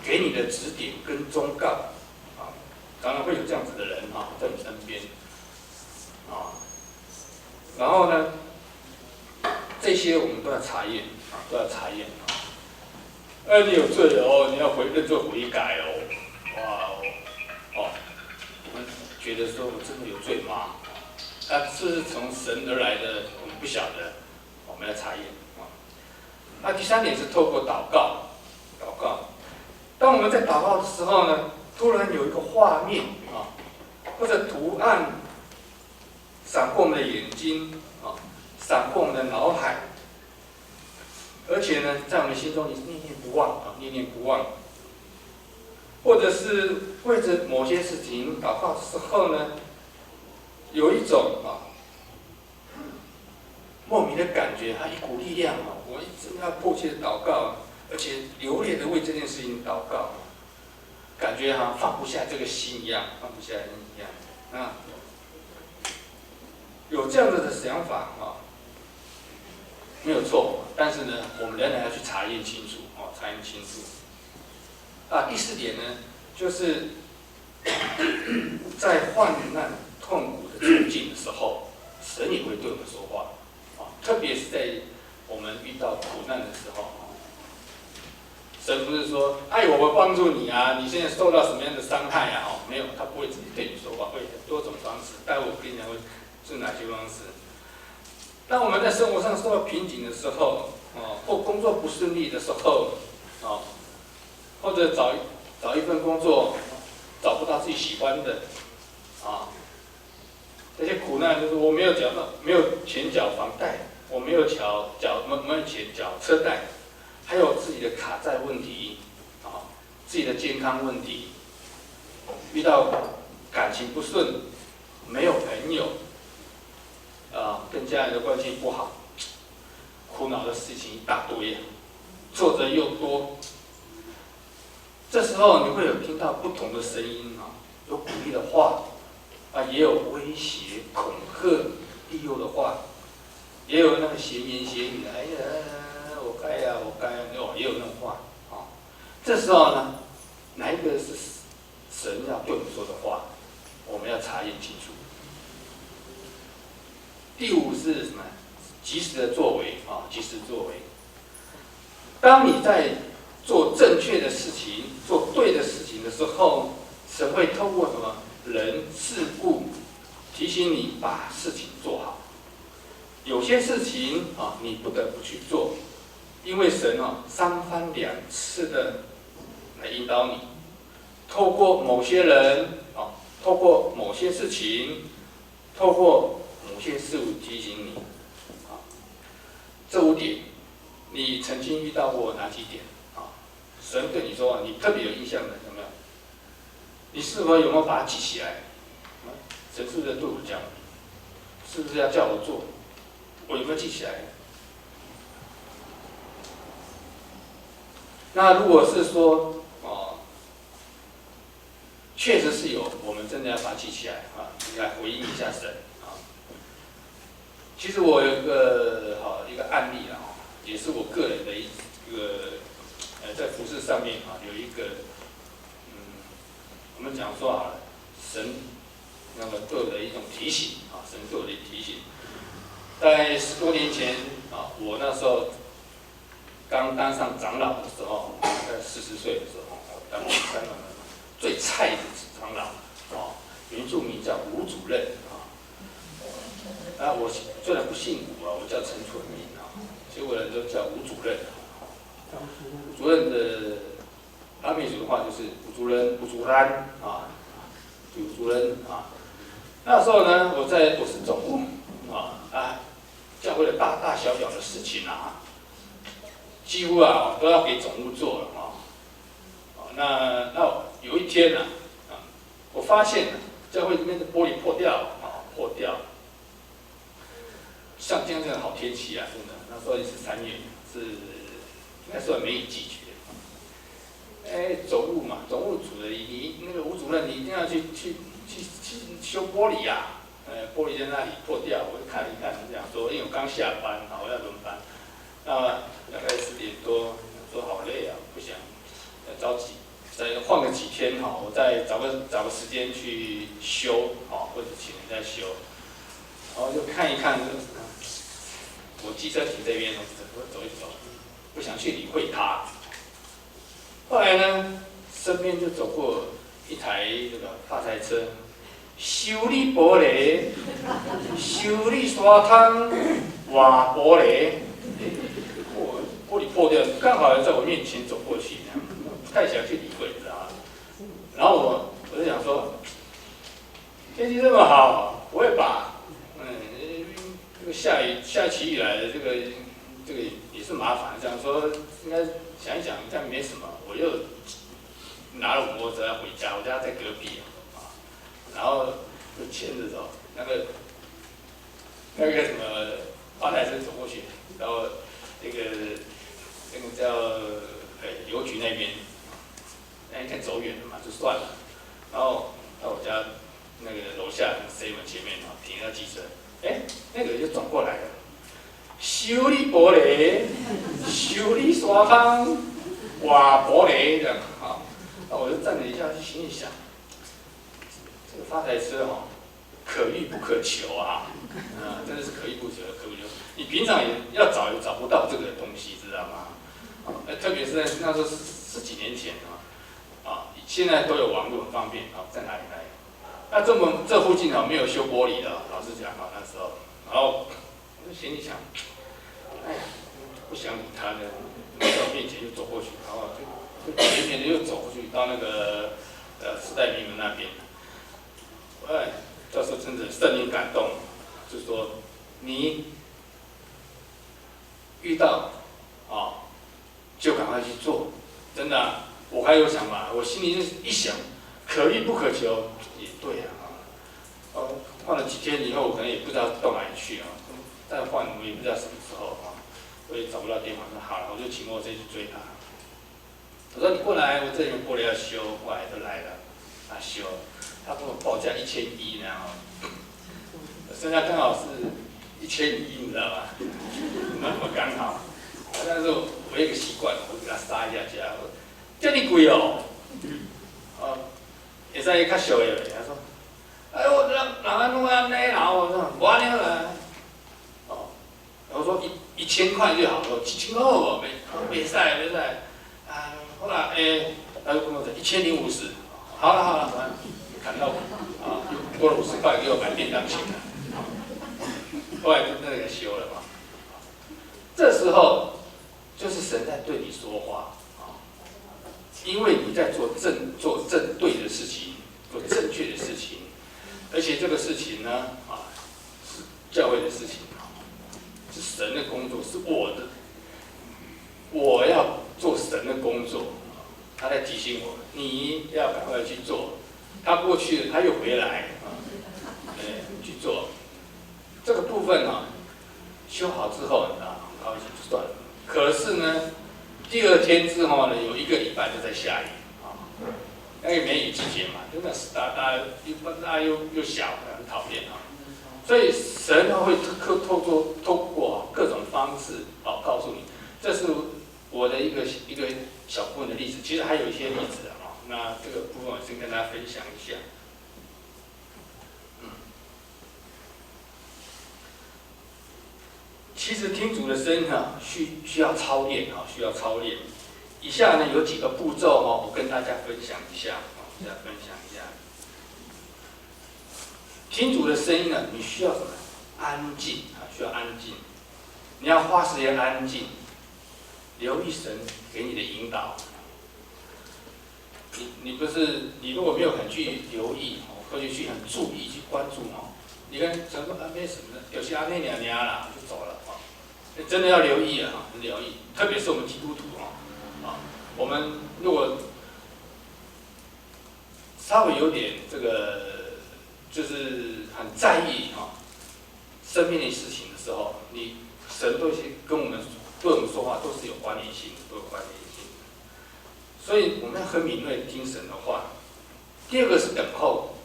给你的指点跟忠告，常常会有这样子的人在你身边，然后呢，这些我们都要查验，都要查验。你有罪哦，你要认罪悔改哦，哇哦，我们觉得说我真的有罪吗？是不是从神而来的？我们不晓得，我们要查验。那第三点是透过祷告，当我们在祷告的时候呢，突然有一个画面或者图案闪过我们的眼睛闪过我们的脑海，而且呢，在我们心中也是念念不忘念念不忘。或者是为着某些事情祷告的时候呢，有一种莫名的感觉，一股力量我一直要迫切的祷告，而且流泪的为这件事情祷告，感觉放不下这个心一样，放不下心一样有这样子的想法没有错，但是呢，我们仍然要去查验清楚查验清楚。第四点呢，就是在患难痛苦的处境的时候，神也会对我们说话特别是在我们遇到苦难的时候神不是说我会帮助你你现在受到什么样的伤害没有，他不会直接对你说话，会有多种方式。待会我跟你讲会是哪些方式。当我们在生活上受到瓶颈的时候或工作不顺利的时候或者找一份工作找不到自己喜欢的这些苦难就是我没有钱缴房贷，我没有钱缴车贷，还有自己的卡债问题自己的健康问题，遇到感情不顺，没有朋友跟家人的关系不好，苦恼的事情一大堆，挫折又多。这时候你会有听到不同的声音有鼓励的话也有威胁、恐吓、利诱的话，也有那个闲言闲语的，我该也有那种话这时候呢，哪一个是神要对我们说的话，我们要查验清楚。第五是什么？及时的作为及时作为。当你在做正确的事情、做对的事情的时候，神会透过什么人事物提醒你把事情做好。有些事情你不得不去做，因为神三番两次的来引导你，透过某些人透过某些事情，透过某些事物提醒你这5点，你曾经遇到过哪几点神对你说你特别有印象的有没有？你是否有没有把它记起来？神是不是对我讲？是不是要叫我做？我有没有记起来？那如果是说确实是有，我们真的要把它记起来来回应一下神其实我有一个案例也是我个人的一个在服事上面有一个我们讲说好了，神那么对我的一种提醒神对我的提醒。在10多年前我那时候刚当上长老的时候，在40岁的时候，我当最菜的长老原住民叫吴主任我虽然不姓吴我叫陈纯明所以我人都叫吴主任吴主任的阿美族的话就是吴主任、吴主任吴主任那时候呢，我是总务教会的大大小小的事情几乎都要给总务做了那有一天我发现教会里面的玻璃破掉像这样的好天气真的，那时候也是3月，应该说梅雨季节。总务嘛，总务组的你那个吴主任，你一定要去修玻璃玻璃在那里破掉，我就看一看，这样说，因为我刚下班我要轮班，多，说好累啊，不想再换个几天哈，我再找个时间去修或者请人家修，然后就看一看，我机车停这边，我走一走，不想去理会它。后来呢，身边就走过一台这个发财车，修理玻璃，修理刷汤，瓦玻璃，玻璃破掉，刚好在我面前走过去，不太想去理会，知道吗？然后我就想说，天气这么好，不会吧？这个下起雨来的，这个也是麻烦。这样说应该想一想，这样没什么。我又拿了摩托车回家，我家在隔壁然后就牵着走，那个什么发财车走过去，然后那个叫邮局那边，那天走远了嘛，就算了。然后到我家那个楼下那个 7 前面停一辆机车，那个就转过来了，修理玻璃，修理刷汤，瓦玻璃这样那我就站了一下，就心里想，这个发财车可遇不可求啊，真的是可遇不可求，可遇不可求。你平常也要找也找不到这个东西，知道吗？特别是在那时候十几年前现在都有网络很方便在哪里？那这附近没有修玻璃的，老实讲那时候，然后我就心里想，哎呀，不想理他的，在我面前就走过去，然后就远远的又走过去到那个时代名门那边，教授真的圣灵感动，就是说你遇到就赶快去做，真的我还有想法，我心里一想，可遇不可求，也对换了几天以后，我可能也不知道到哪里去再换我也不知道什么时候我也找不到电话，说好了，我就骑摩托车去追他。我说你过来，我这里有玻璃要修，后来就来了，修，他跟我报价1100，然后剩下刚好是1100，你知道吗？那么刚好。但是我有一个习惯，我给他杀一下价，这么贵会使较俗的。他说，我人安怎安尼啦？我说无安尼啦。我说1000块就好了，7000块好无？袂使。好啦，他就跟我说1050，好了，砍到又多了50块给我买便当钱了。后来就那个修了嘛。这时候就是神在对你说话因为你在做正对的事情，做正确的事情，而且这个事情呢是教会的事情是神的工作，是我要做神的工作，他在提醒我，你要赶快去做。他过去了，他又回来去做这个部分修好之后高兴就算了。可是呢，第2天之后呢，有1个礼拜就在下雨那个梅雨季节嘛，就那湿哒哒，又小，很讨厌所以神会透过各种方式告诉你，这是我的一个小部分的例子，其实还有一些例子那这个部分我先跟大家分享一下。其实听主的声音需要操练需要操练。以下呢有几个步骤我跟大家分享一下听主的声音呢，你需要什么？安静需要安静。你要花时间安静，留意神给你的引导。你如果没有很去留意或者去很注意去关注你跟神说没什么的，有些那娘啦就走了真的要留意留意，特别是我们基督徒我们如果稍微有点这个就是很在意生命的事情的时候，神都跟我们对我们说话都是有关联性的，所以我们要很敏锐听神的话。第2个是等候，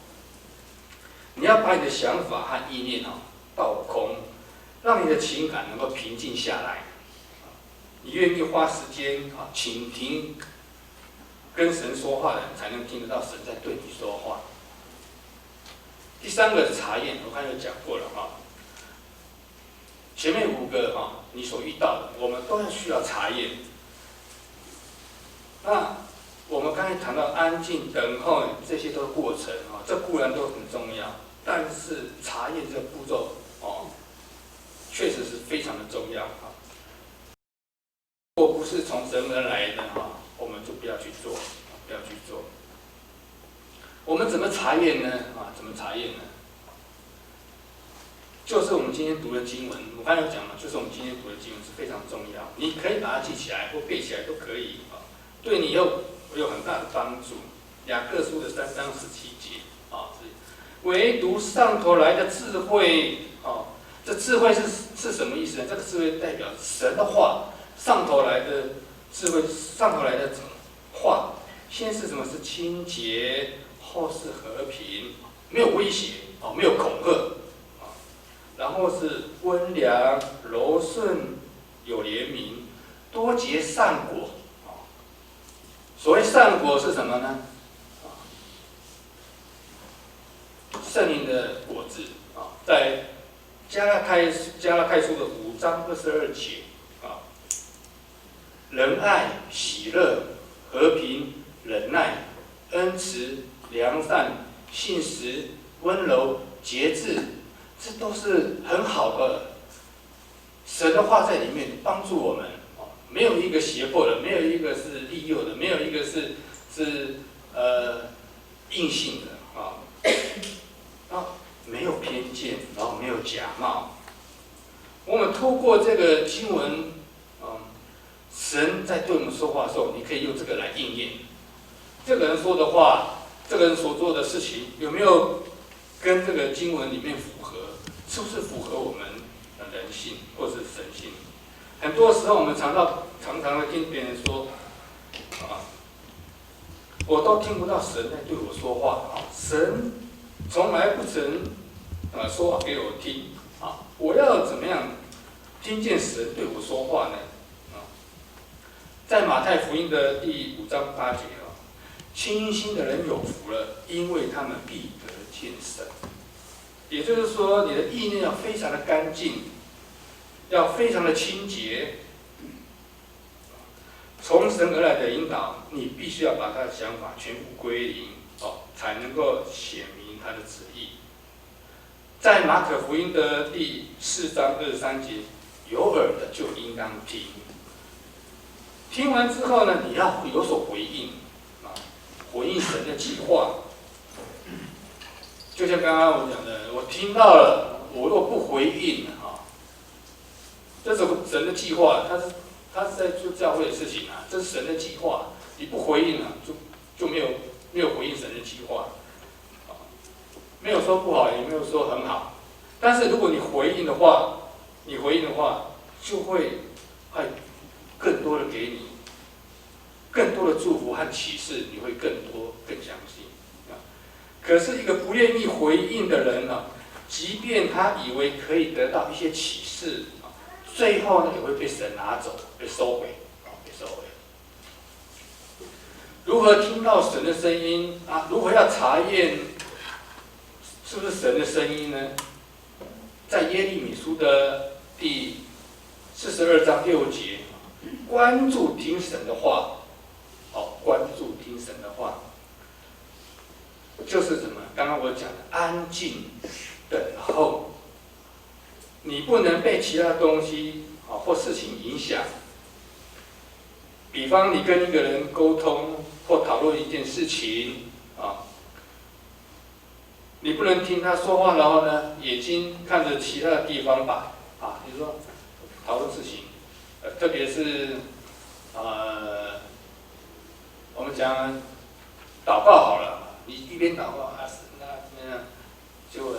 你要把你的想法和意念倒空，让你的情感能够平静下来。你愿意花时间倾听跟神说话的人，才能听得到神在对你说话。第三个查验，我刚才有讲过了前面5个你所遇到的，我们都要需要查验。那我们刚才谈到安静、等候，这些都是过程这固然都很重要，但是查验这个步骤确实是非常的重要如果不是从神而来的我们就不要去做，不要去做。我们怎么查验呢？怎么查验呢？就是我们今天读的经文，我刚才有讲了，就是我们今天读的经文是非常重要，你可以把它记起来或背起来都可以对你有很大的帮助。雅各书的3章17节唯独上头来的智慧这智慧是什么意思呢？这个智慧代表神的话，上头来的智慧，上头来的话，先是什么？是清洁，后是和平，没有威胁没有恐吓然后是温良、柔顺、有怜悯，多结善果所谓善果是什么呢？圣灵的果子在加拉太书的5章22节仁爱、喜乐、和平、忍耐、恩慈、良善、信实、温柔、节制，这都是很好的神的话在里面帮助我们没有一个胁迫的，没有一个是利诱的，没有一个是硬性的没有偏见，然后没有假冒。我们透过这个经文神在对我们说话的时候，你可以用这个来应验。这个人说的话，这个人所做的事情，有没有跟这个经文里面符合？是不是符合我们的人性或是神性？很多时候我们常常会听别人说我都听不到神在对我说话神从来不曾说话给我听我要怎么样听见神对我说话呢？在马太福音的第5章8节清心的人有福了，因为他们必得见神。也就是说，你的意念要非常的干净，要非常的清洁。从神而来的引导，你必须要把他的想法全部归零才能够显明他的旨意。在马可福音的第4章23节，有耳的就应当听。听完之后呢，你要有所回应回应神的计划。就像刚刚我讲的，我听到了，我若不回应这是神的计划，他是在做教会的事情这是神的计划，你不回应就没有回应神的计划没有说不好，也没有说很好，但是如果你回应的话，就会更多的给你更多的祝福和启示，你会更多更相信可是一个不愿意回应的人即便他以为可以得到一些启示最后呢也会被神拿走，被收回。如何听到神的声音如何要查验是不是神的声音呢？在耶利米书的第42章6节，关注听神的话关注听神的话就是什么？刚刚我讲的安静等候，你不能被其他东西或事情影响。比方你跟一个人沟通或讨论一件事情你不能听他说话，然后呢眼睛看着其他的地方吧比如说讨论事情特别是我们讲祷告好了，你一边祷告结果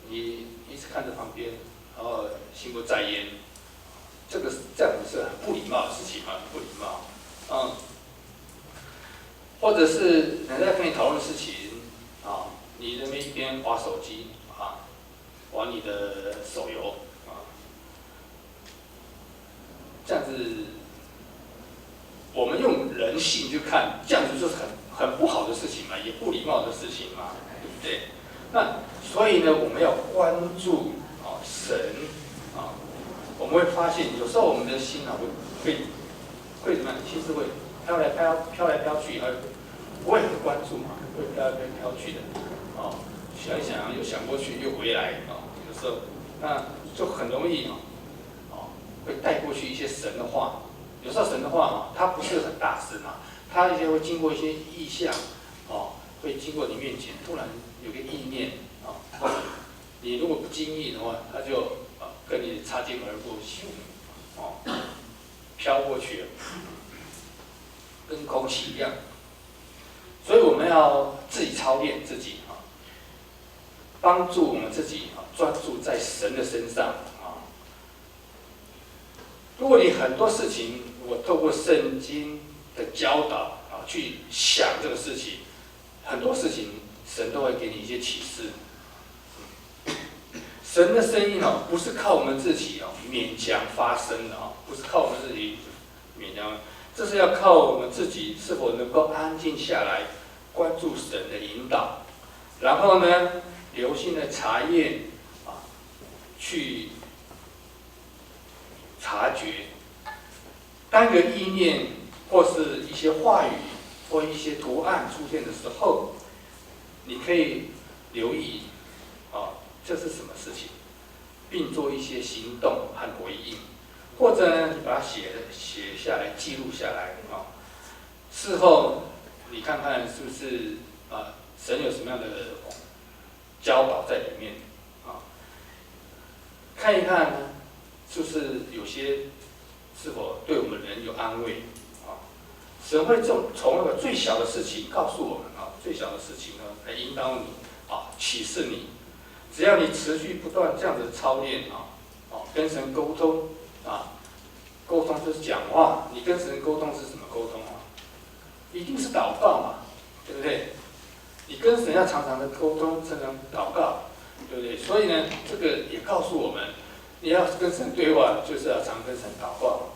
你一直看着旁边，然后心不在焉，这样子是很不礼貌的事情不礼貌或者是人在跟你讨论事情你那边一边滑手机玩你的手游这样子我们用人性去看，这样子就是很不好的事情嘛，也不礼貌的事情嘛，对不对？那所以呢，我们要关注神我们会发现有时候我们的心会怎么样？心是会飘来飘去，不会很关注嘛，会飘来飘去的想一想又想过去又回来有时候那就很容易会带过去一些神的话。有时候神的话它不是很大声它一些会经过一些意象会经过你面前，突然有个意念你如果不经意的话，它就跟你擦肩而过，飘过去了，跟空气一样。所以我们要自己操练自己帮助我们自己专注在神的身上如果你很多事情，我透过圣经的教导去想这个事情，很多事情神都会给你一些启示。神的声音不是靠我们自己勉强发声的不是靠我们自己勉强，这是要靠我们自己是否能够安静下来，关注神的引导，然后呢，留心的查验去察觉。当一个意念或是一些话语或一些图案出现的时候，你可以留意这是什么事情，并做一些行动和回应，或者呢，你把它写下来，记录下来事后你看看是不是神有什么样的教导在里面看一看呢，是不是有些是否对我们人有安慰神会从那个最小的事情告诉我们最小的事情呢来引导你启示你。只要你持续不断这样子操练跟神沟通沟通就是讲话，你跟神沟通是什么沟通一定是祷告嘛，对不对？你跟神要常常的沟通，常常祷告，对不对？所以呢，这个也告诉我们，你要跟神对话，就是要常跟神祷告。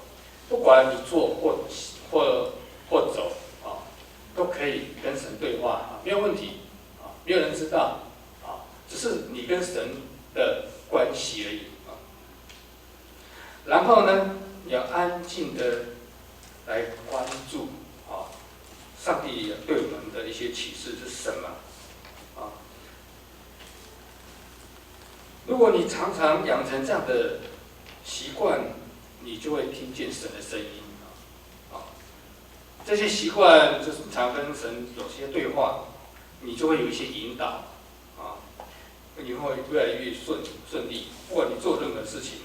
不管你坐或走都可以跟神对话没有问题没有人知道只是你跟神的关系而已然后呢，你要安静的来关注上帝对我们的一些启示是什么如果你常常养成这样的习惯，你就会听见神的声音这些习惯就是常跟神有些对话，你就会有一些引导你会越来越顺利。不管你做任何事情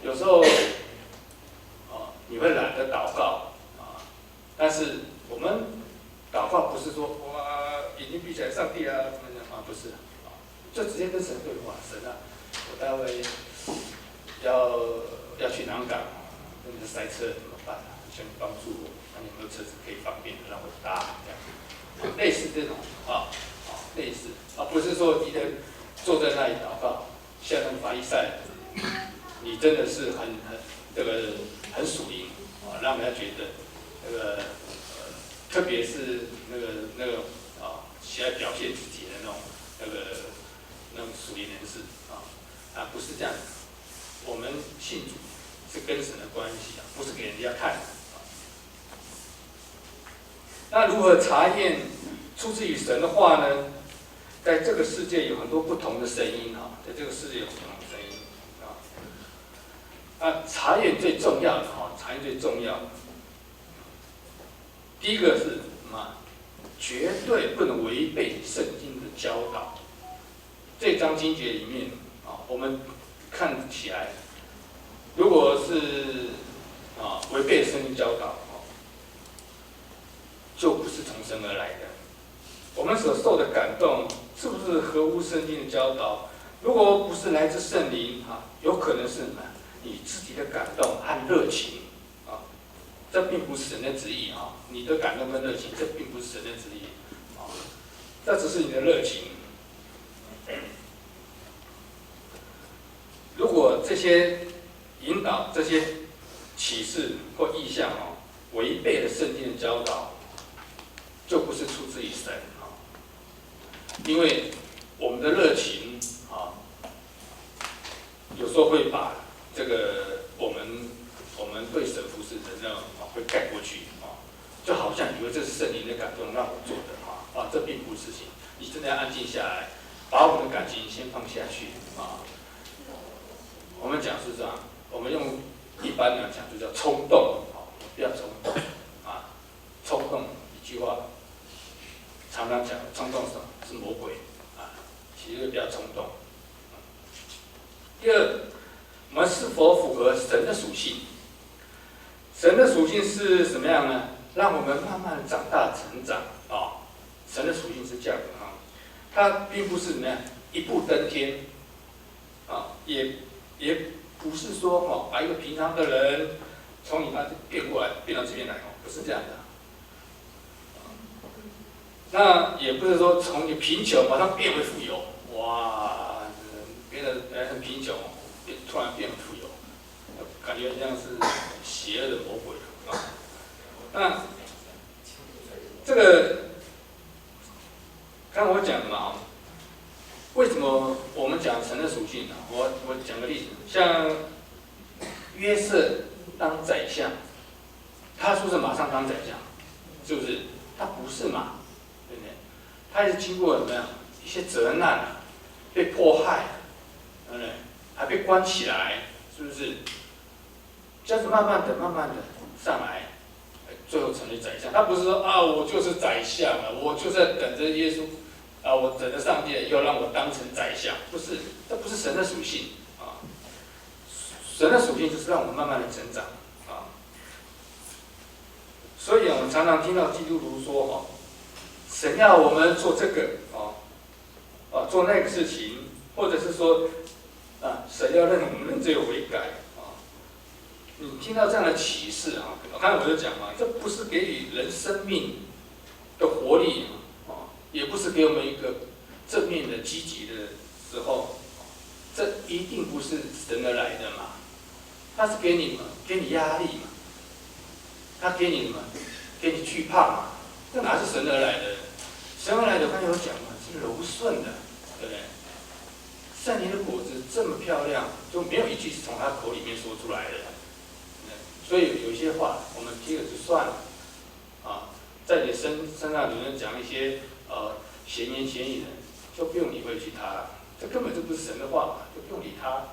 有时候你会懒得祷告但是我们祷告不是说眼睛闭起来，上帝不是就直接跟神对话。神我待会要去南港，那塞车怎么办请你帮助我，看有没有车子可以方便的让我搭，这样类似这种类似不是说你的坐在那里祷告，像那个法利赛，你真的是很属灵让人家觉得特别是那个喜爱表现自己的那种属灵人士不是这样。我们信主是跟神的关系不是给人家看那如何查验出自于神的话呢？在这个世界有很多不同的声音在这个世界有不同的声音查验最重要的查验最重要的，第一个是什么？绝对不能违背圣经的教导。这章经节里面我们看起来，如果是违背圣经教导就不是从神而来的。我们所受的感动是不是合乎圣经的教导？如果不是来自圣灵有可能是什么？你自己的感动和热情这并不是神的旨意你的感动跟热情，这并不是神的旨意这只是你的热情。如果这些引导、这些启示或意象违背了圣经的教导，就不是出自于神因为我们的热情有时候会把这个我们对神服侍的那种会盖过去就好像以为这是圣灵的感动让我做的这并不是事情。你真的要安静下来，把我们的感情先放下去我们讲是这样，我们用一般来讲就叫冲动不要冲动冲动一句话，常常讲冲动是魔鬼其实不要冲动。第二，我们是否符合神的属性？神的属性是什么样呢？让我们慢慢长大成长神的属性是这样的它并不是怎么样一步登天也不是说把一个平常的人从你那变过来变到这边来不是这样的。那也不是说从你贫穷马上变回富有，哇，变得很贫穷，突然变富有，感觉像是邪恶的魔鬼那这个刚才我讲的嘛为什么我们讲神的属性呢？我讲个例子，像约瑟当宰相，他是不是马上当宰相？是不是？他不是嘛，对不对？他也是经过怎么样一些责难被迫害，对不对？还被关起来，是不是？这样子慢慢的上来，最后成为宰相。他不是说我就是宰相了，我就在等着耶稣。我等着上帝又让我当成宰相，不是，这不是神的属性神的属性就是让我们慢慢的成长所以我们常常听到基督徒说神要我们做这个做那个事情，或者是说神要让我们认罪悔改你听到这样的启示刚才我就讲这不是给予人生命的活力也不是给我们一个正面的、积极的时候，这一定不是神而来的嘛？他是给你压力嘛？他给你什么？给你惧怕嘛？这哪是神而来的？神而来的，刚才有讲嘛，是柔顺的，对不对？圣灵的果子这么漂亮，就没有一句是从他口里面说出来的。所以有些话我们听了就算了在你身上有人讲一些闲言闲语的，就不用理会去他，这根本就不是神的话嘛，就不用理他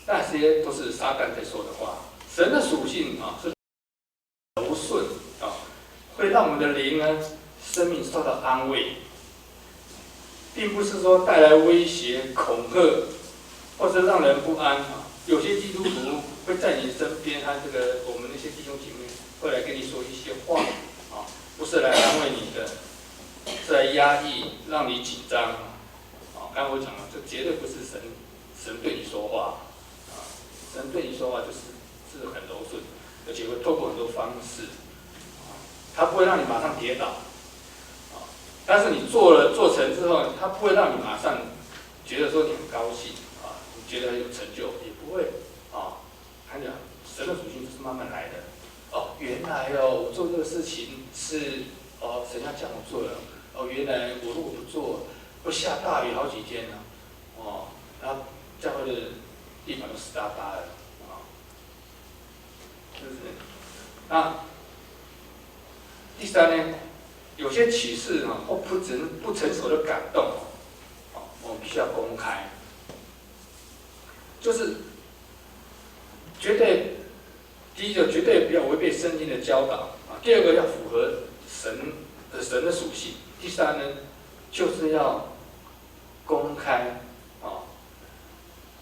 那些都是撒旦在说的话。神的属性是柔顺会让我们的灵呢生命受到安慰，并不是说带来威胁、恐吓，或是让人不安有些基督徒会在你身边，我们那些弟兄姐妹会来跟你说一些话不是来安慰你的，是来压抑，让你紧张刚才我讲了，这绝对不是神对你说话神对你说话是很柔顺，而且会透过很多方式他不会让你马上跌倒但是你做成之后，他不会让你马上觉得说你很高兴你觉得很有成就，也不会看讲神的属性就是慢慢来的原来我做这个事情是神要叫我做的原来我如果不做会下大雨好几天呢然后教会的地板都湿哒哒的是不是？那第三呢，有些启示或不成熟的感动我们必须要公开，就是第一个绝对不要违背圣经的教导第二个要符合神的属性，第三呢就是要公开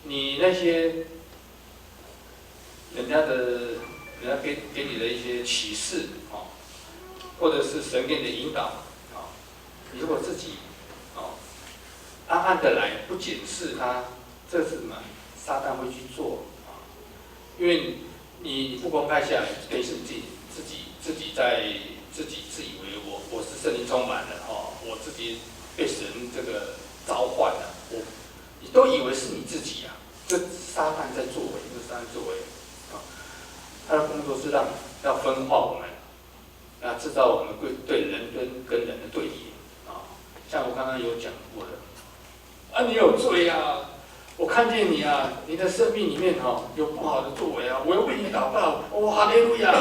你那些人家给你的一些启示或者是神给你的引导你如果自己暗暗的来不检视它，这是什么？撒旦会去做因为你不公开下来，等于是自己在自以为我是圣灵充满了我自己被神这个召唤了都以为是你自己啊，这撒旦在作为，这撒旦作为啊，他的工作是要分化我们，制造我们对人跟人的对立啊。像我刚刚有讲过的，你有罪啊！我看见你啊，你的生命里面有不好的作为啊，我要为你祷告，哈利路亚！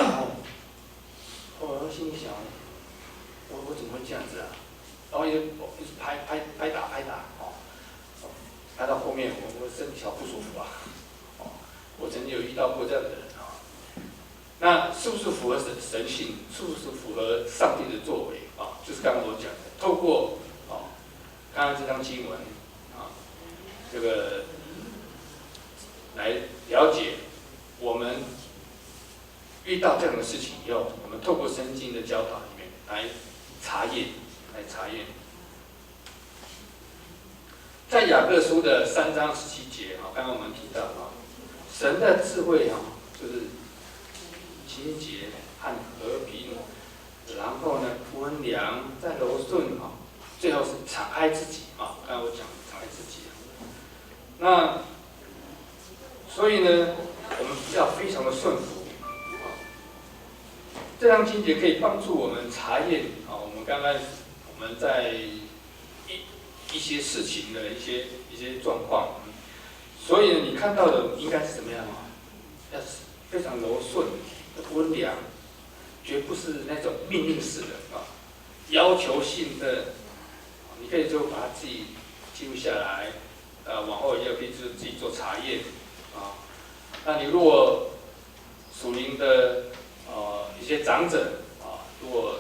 我心里想，我怎么会这样子啊？然后一直拍打，拍到后面我身体好不舒服啊！我曾经有遇到过这样的人啊。那是不是符合神性？是不是符合上帝的作为啊？就是刚刚我讲的，透过刚刚这张经文这个来了解我们遇到这样的事情以后，我们透过圣经的教导里面来查验。在雅各书的3章17节刚刚我们提到神的智慧就是清洁和和平，然后呢温良，再柔顺最后是敞开自己刚刚我讲敞开自己。那所以呢，我们要非常的顺服这张经节可以帮助我们查验我们刚刚我们在一些事情的一些状况，所以呢，你看到的应该是怎么样要非常柔顺、温良，绝不是那种命令式的要求性的。你可以就把它自己记录下来，往后也可以自己做查验那你如果属灵的一些长者如果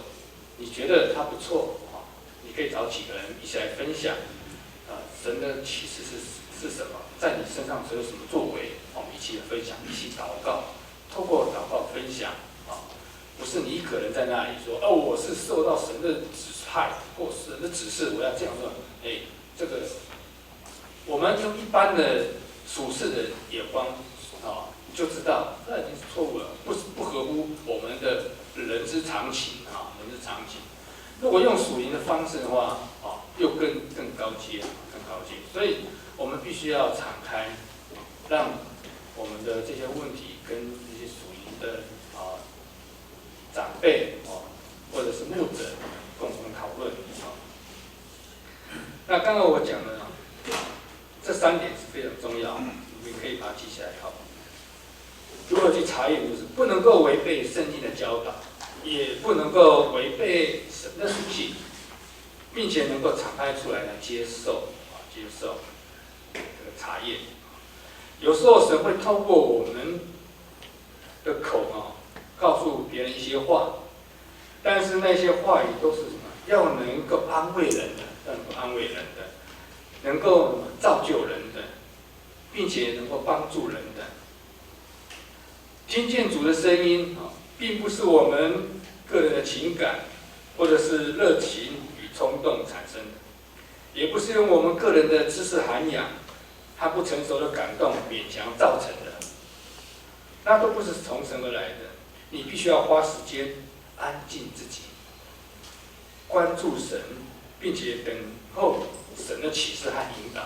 你觉得他不错你可以找几个人一起来分享神的启示是什么，在你身上有什么作为，我们一起来分享，一起祷告，透过祷告分享不是你一个人在那里说我是受到神的指派或神的指示，我要这样做。这个我们用一般的属世的眼光就知道那已经是错误了，不合乎我们的人之常情人之常情。如果用属灵的方式的话又更高阶，所以我们必须要敞开，让我们的这些问题跟这些属灵的长辈或者是牧者共同讨论那刚刚我讲的这3点是非常重要，你们可以把它记下来如何去查验，就是不能够违背圣经的教导，也不能够违背神的属性，并且能够敞开出来接受这个查验。有时候神会透过我们的口告诉别人一些话，但是那些话语都是什么？要能够安慰人的，能够造就人的，并且能够帮助人的。听见主的声音并不是我们个人的情感或者是热情与冲动产生的，也不是用我们个人的知识涵养和不成熟的感动勉强造成的，那都不是从神而来的。你必须要花时间安静自己，关注神，并且等候神的启示和引导。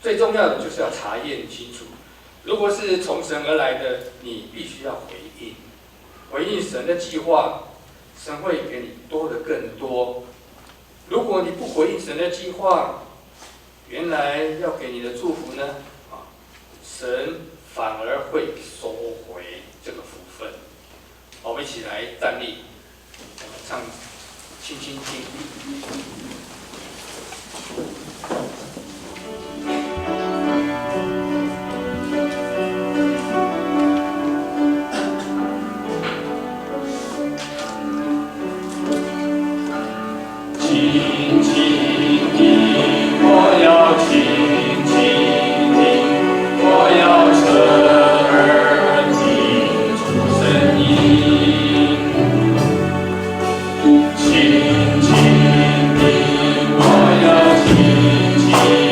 最重要的就是要查验清楚，如果是从神而来的，你必须要回应神的计划，神会给你多的更多。如果你不回应神的计划，原来要给你的祝福呢，神反而会收回这个福分。我们一起来站立，唱《亲亲经》。亲亲的，我要亲亲。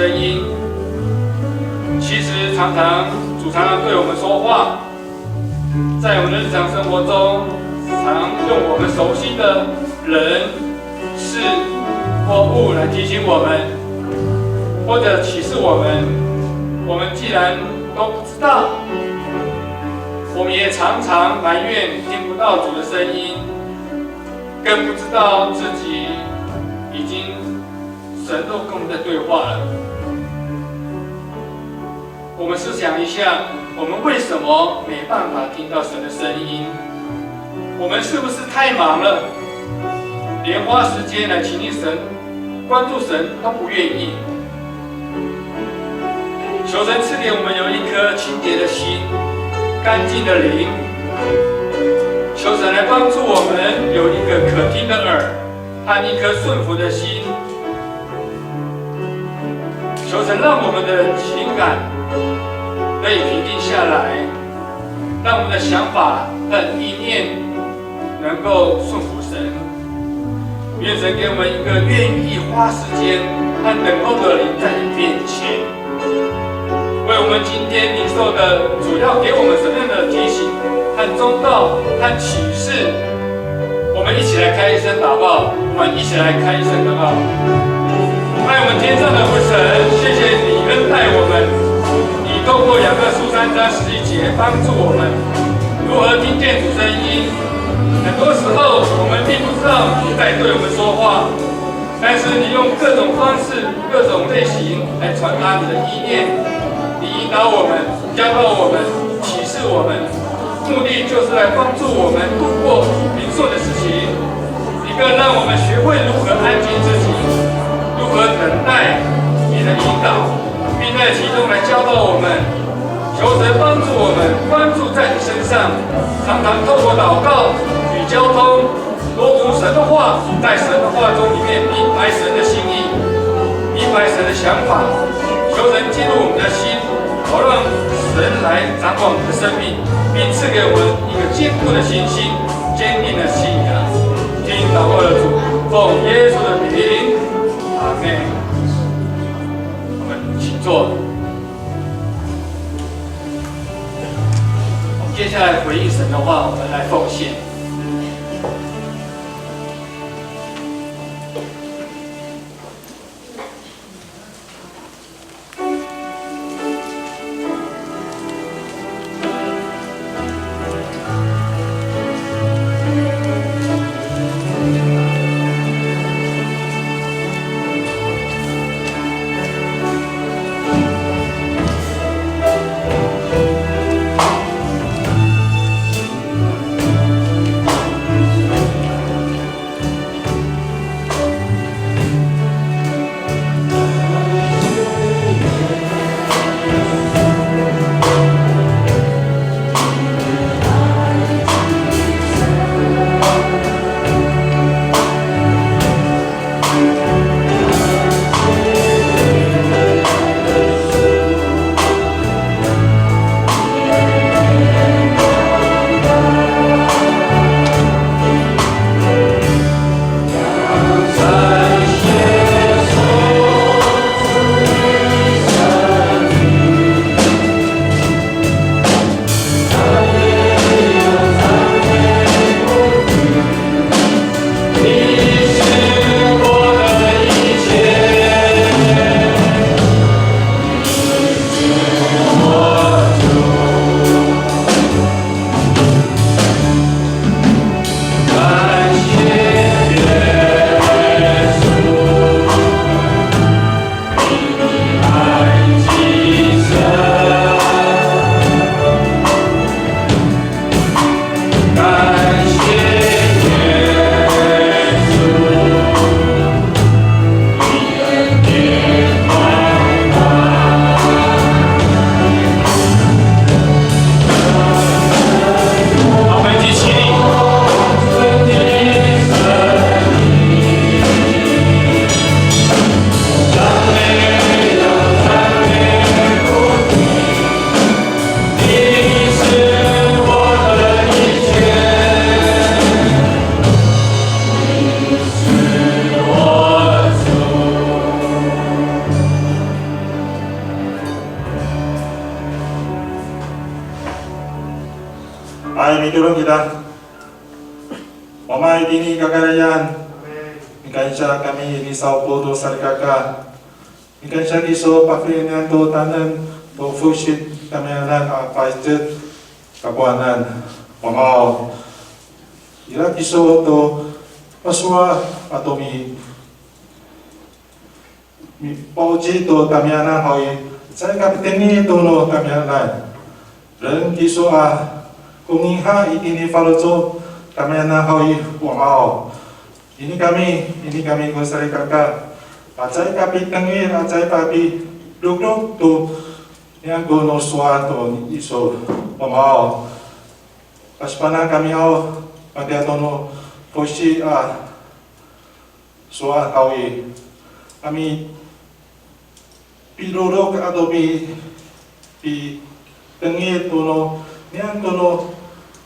声音。其实常常主常常对我们说话，在我们的日常生活中，常用我们熟悉的人、事或物来提醒我们，或者启示我们。我们既然都不知道，我们也常常埋怨听不到主的声音，更不知道自己已经神都跟我们在对话了。我们思想一下，我们为什么没办法听到神的声音？我们是不是太忙了，连花时间来亲近神、关注神都不愿意？求神赐给我们有一颗清洁的心、干净的灵。求神来帮助我们有一个可听的耳和一颗顺服的心。求神让我们的情感可以平静下来，让我们的想法和意念能够顺服神。愿神给我们一个愿意花时间和等候的灵在你面前。为我们今天领受的主要给我们什么样的提醒和忠告和启示？我们一起来开一声祷告，我们一起来开一声祷告。爱我们天上的父神，谢谢你恩待我们，你透过雅各书3章11节帮助我们如何听见主声音。很多时候我们并不知道你在对我们说话，但是你用各种方式、各种类型来传达你的意念。你引导我们，教导我们，启示我们，目的就是来帮助我们度过平顺的事情，一个让我们学会如何安静自己，如何等待你的引导，并在其中来教导我们。求神帮助我们关注在你身上，常常透过祷告与交通，多读神的话，在神的话中里面明白神的心意，明白神的想法。求神进入我们的心，好让神来掌管我们的生命，并赐给我们一个坚固的信心、坚定的信仰。听祷告的主，奉耶稣的名，阿们。我们请坐。我们接下来回应神的话，我们来奉献。Bapak Ibu tolong kita. Mama ini kekayaan. Ikansya kami ini saupo do sarkaka. Ikansya kiso pakrinya do tanan do fushit kami anak paijet kapuanan. Mama ila kiso do paswa atau mi pauji do kami anak hoi. Saya kapiteni do no kami anak. Dan kiso kungiha ini falozo kami anak hoi wamao. Ini kami gosari kakak. Acai kapi tengir, acai kapi duk tu yang gono suatu iso pemau. Paspana kami au pada tono posi suat hawi. Kami pilorok atau pi tengir tono yang tono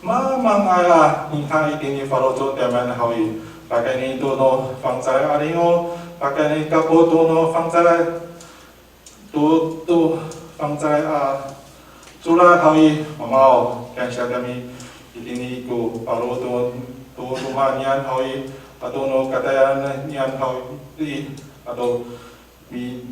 mamang ayah hingga ini farojo teman hawi. Pakai ni tono fangzai aringo, pakai ni kapo tono fangzai tu fangzai surah hawi mamau kan kami ini ku paru tu rumah nian hawi atau no katayan nian hawi atau mi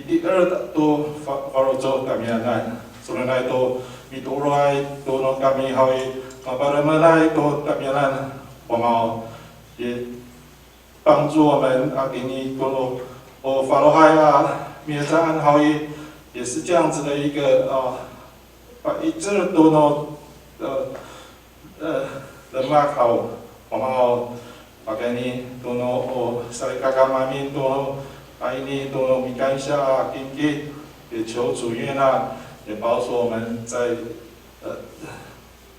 tiar tu farojo kami anak surah itu mi turai tu no kami hawi apa remelai tu kami anak mamau 也帮助我们给你多法罗海米尔扎安豪也是这样子的一个把一直多人马考，我们把给你多萨利卡卡马米多把你多米干下经济，也求主悦纳，也保守我们在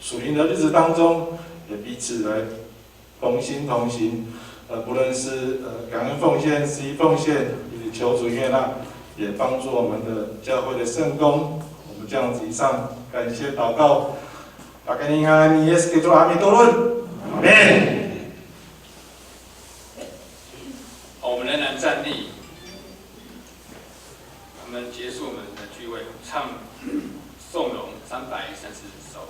属灵的日子当中，也彼此来 同心同行，不论是感恩奉献、十一奉献，也求主悦纳，也帮助我们的教会的圣工。我们这样子以上，感谢祷告。阿根廷啊，你也是给主阿弥陀论，阿门。好，我们仍然站立，我们结束我们的聚会，唱颂咏330首。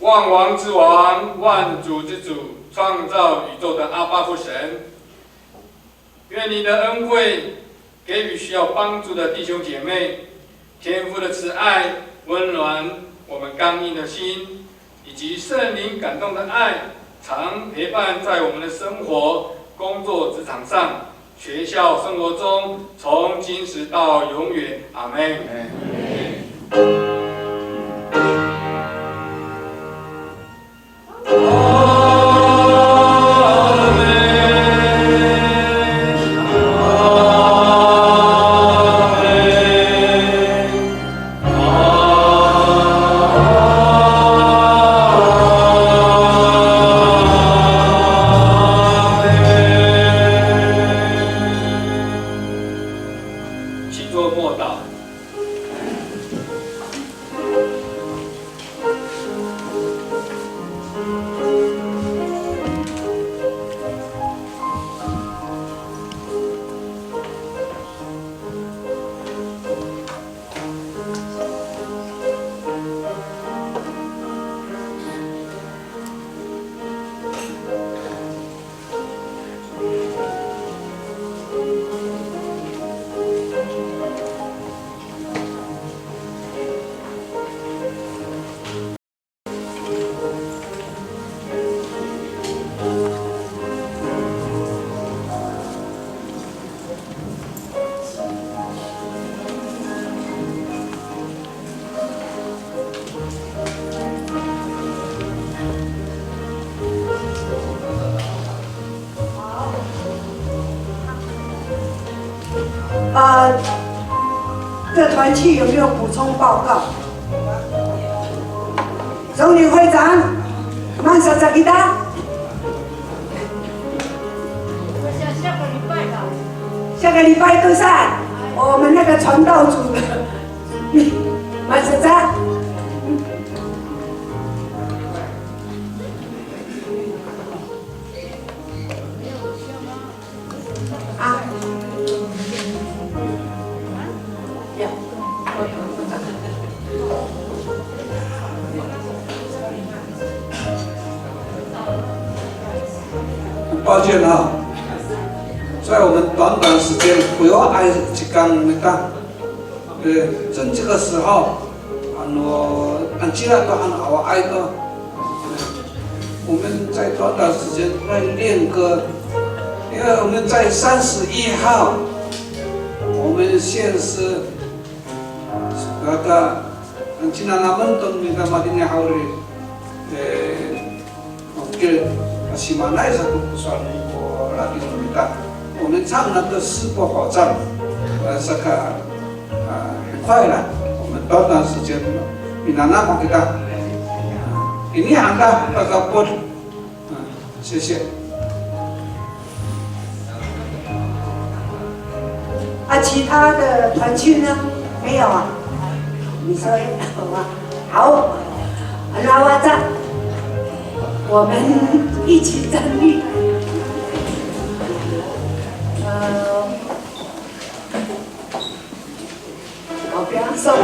万王之王，万主之主，创造宇宙的阿爸父神，愿你的恩惠给予需要帮助的弟兄姐妹，天父的慈爱温暖我们刚硬的心，以及圣灵感动的爱，常陪伴在我们的生活、工作、职场上、学校生活中，从今时到永远。阿们。这团契有没有补充报告？总领会长，慢下再给他。下个礼拜都上我们那个传道组的，慢下再。啊。抱歉啊，在我们短短时间不要挨几缸那个，趁这个时候，按既然都按好挨个，我们在短短时间来练歌，因为我们在31号，我们现是那个，既然他们都那个马丁尼好的，给。喜马拉雅都不算我那边的，我们唱那个四国好唱，这个很快了，我们短短时间，你拿那给他，你喊他那个播，谢谢。其他的团契呢？没有啊？你说有吗？好，那我这。我们一起站立。我不要送。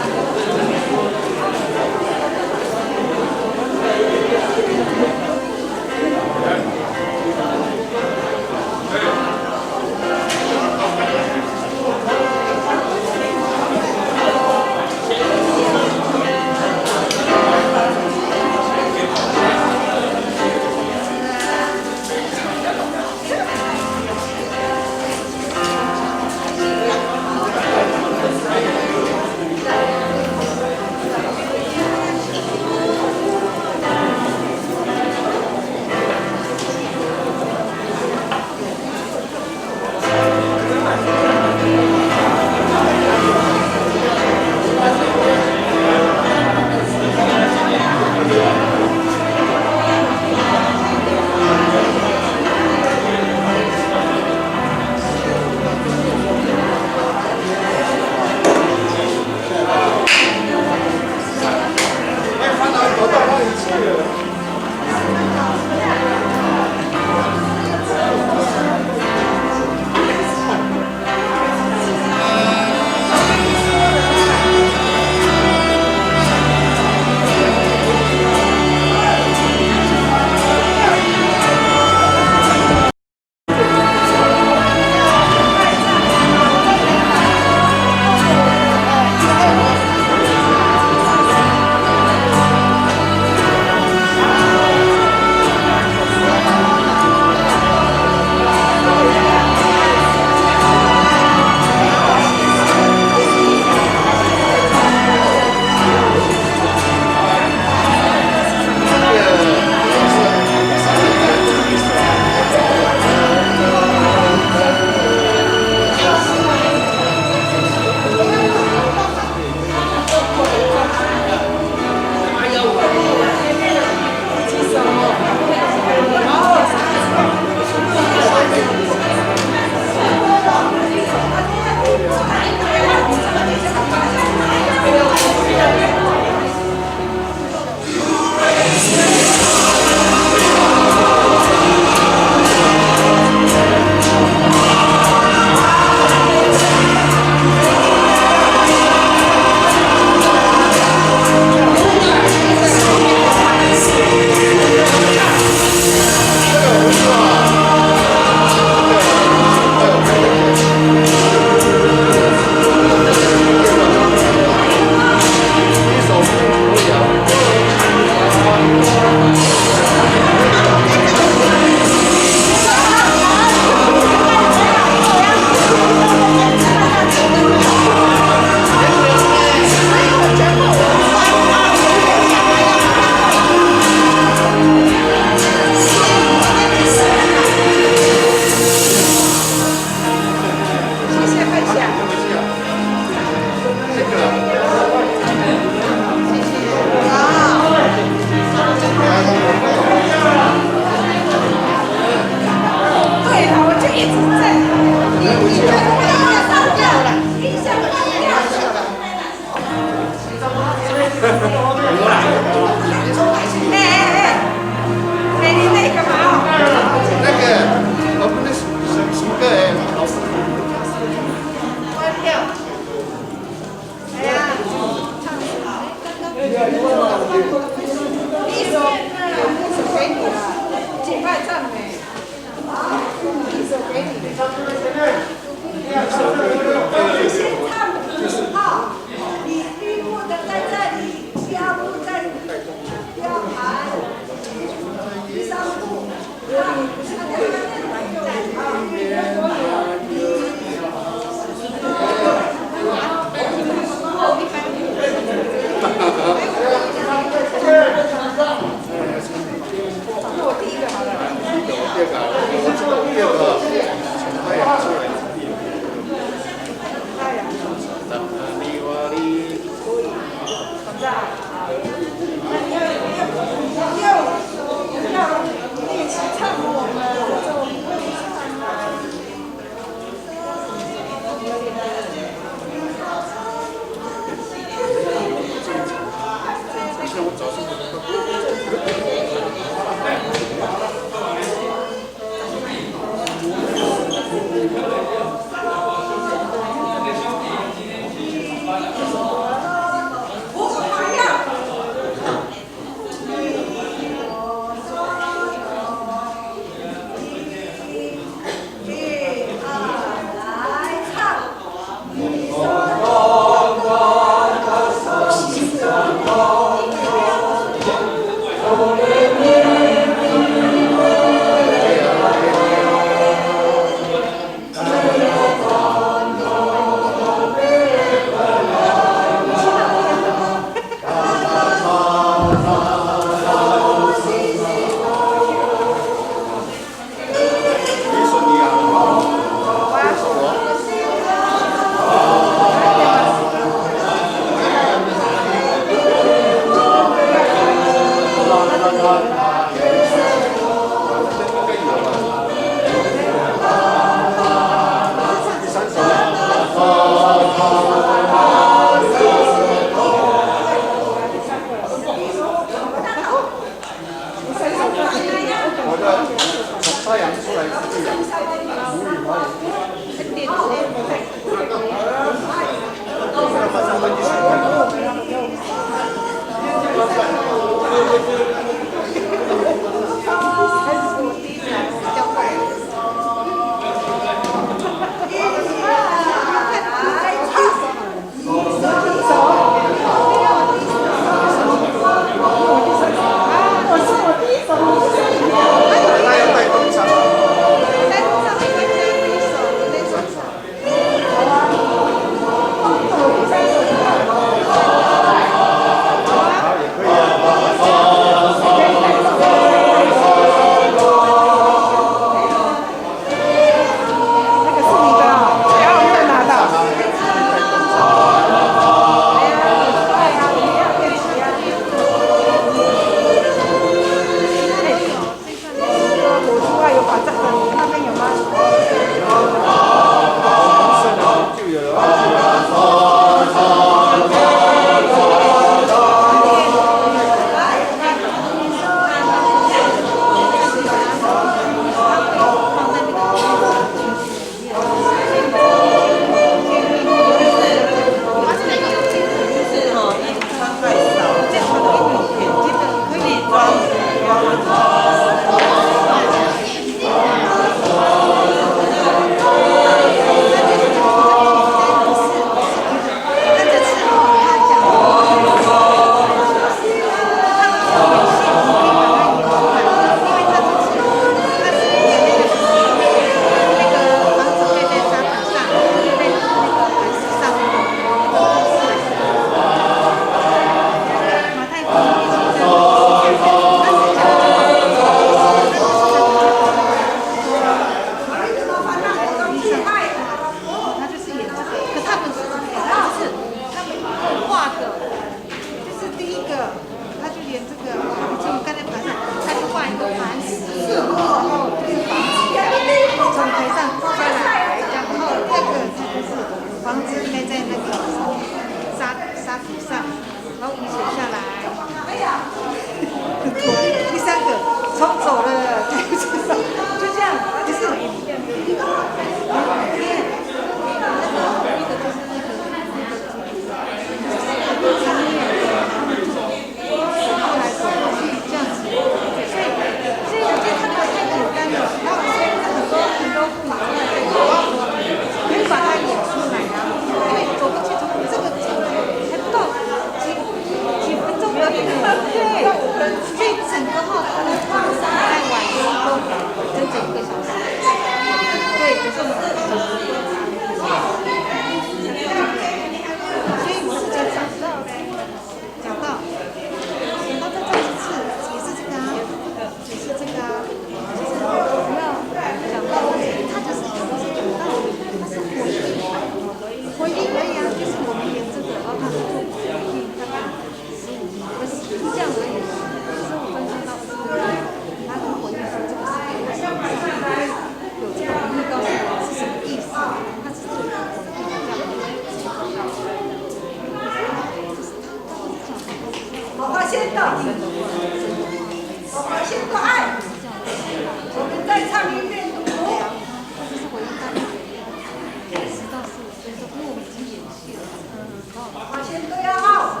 往前对啊！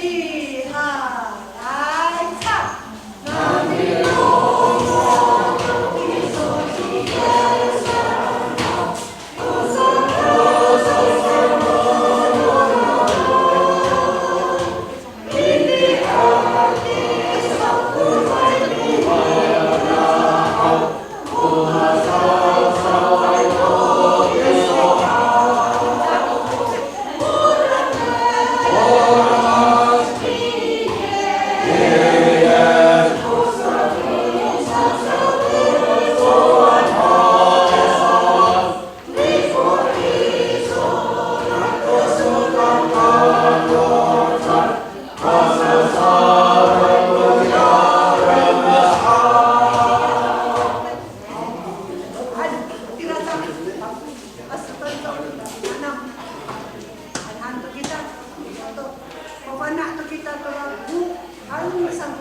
一二来唱。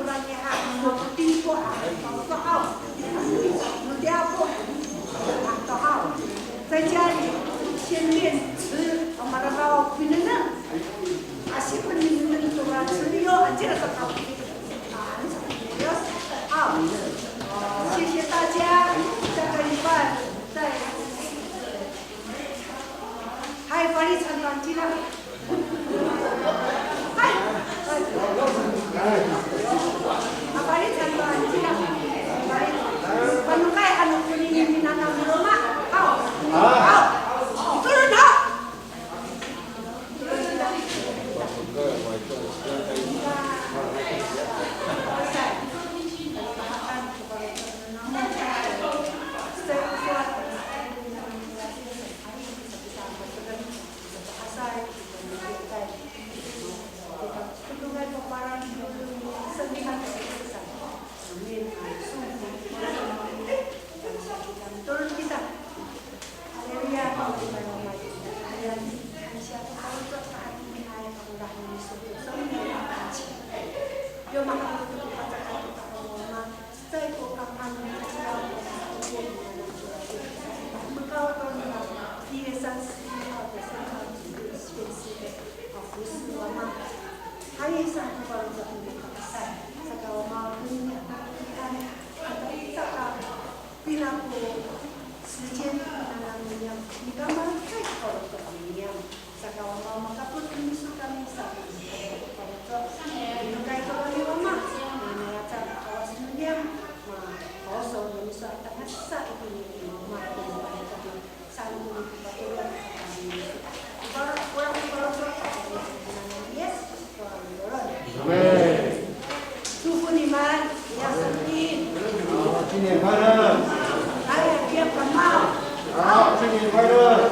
orang yang mau tipu atau tahu, dia pun tahu. 在家里先练吃，我们那个不能呢，媳妇你能做啊？吃的要这个是好，不要好。谢谢大家，下个礼拜再。还把你参观进来。嗨，apa ini contoh aja? Panukai anak kuning minanam rumah, turun dah. Turun kita. Haleluya. Tuhan iman yang sedih. 新年快乐！来，别感冒。好，新年快乐！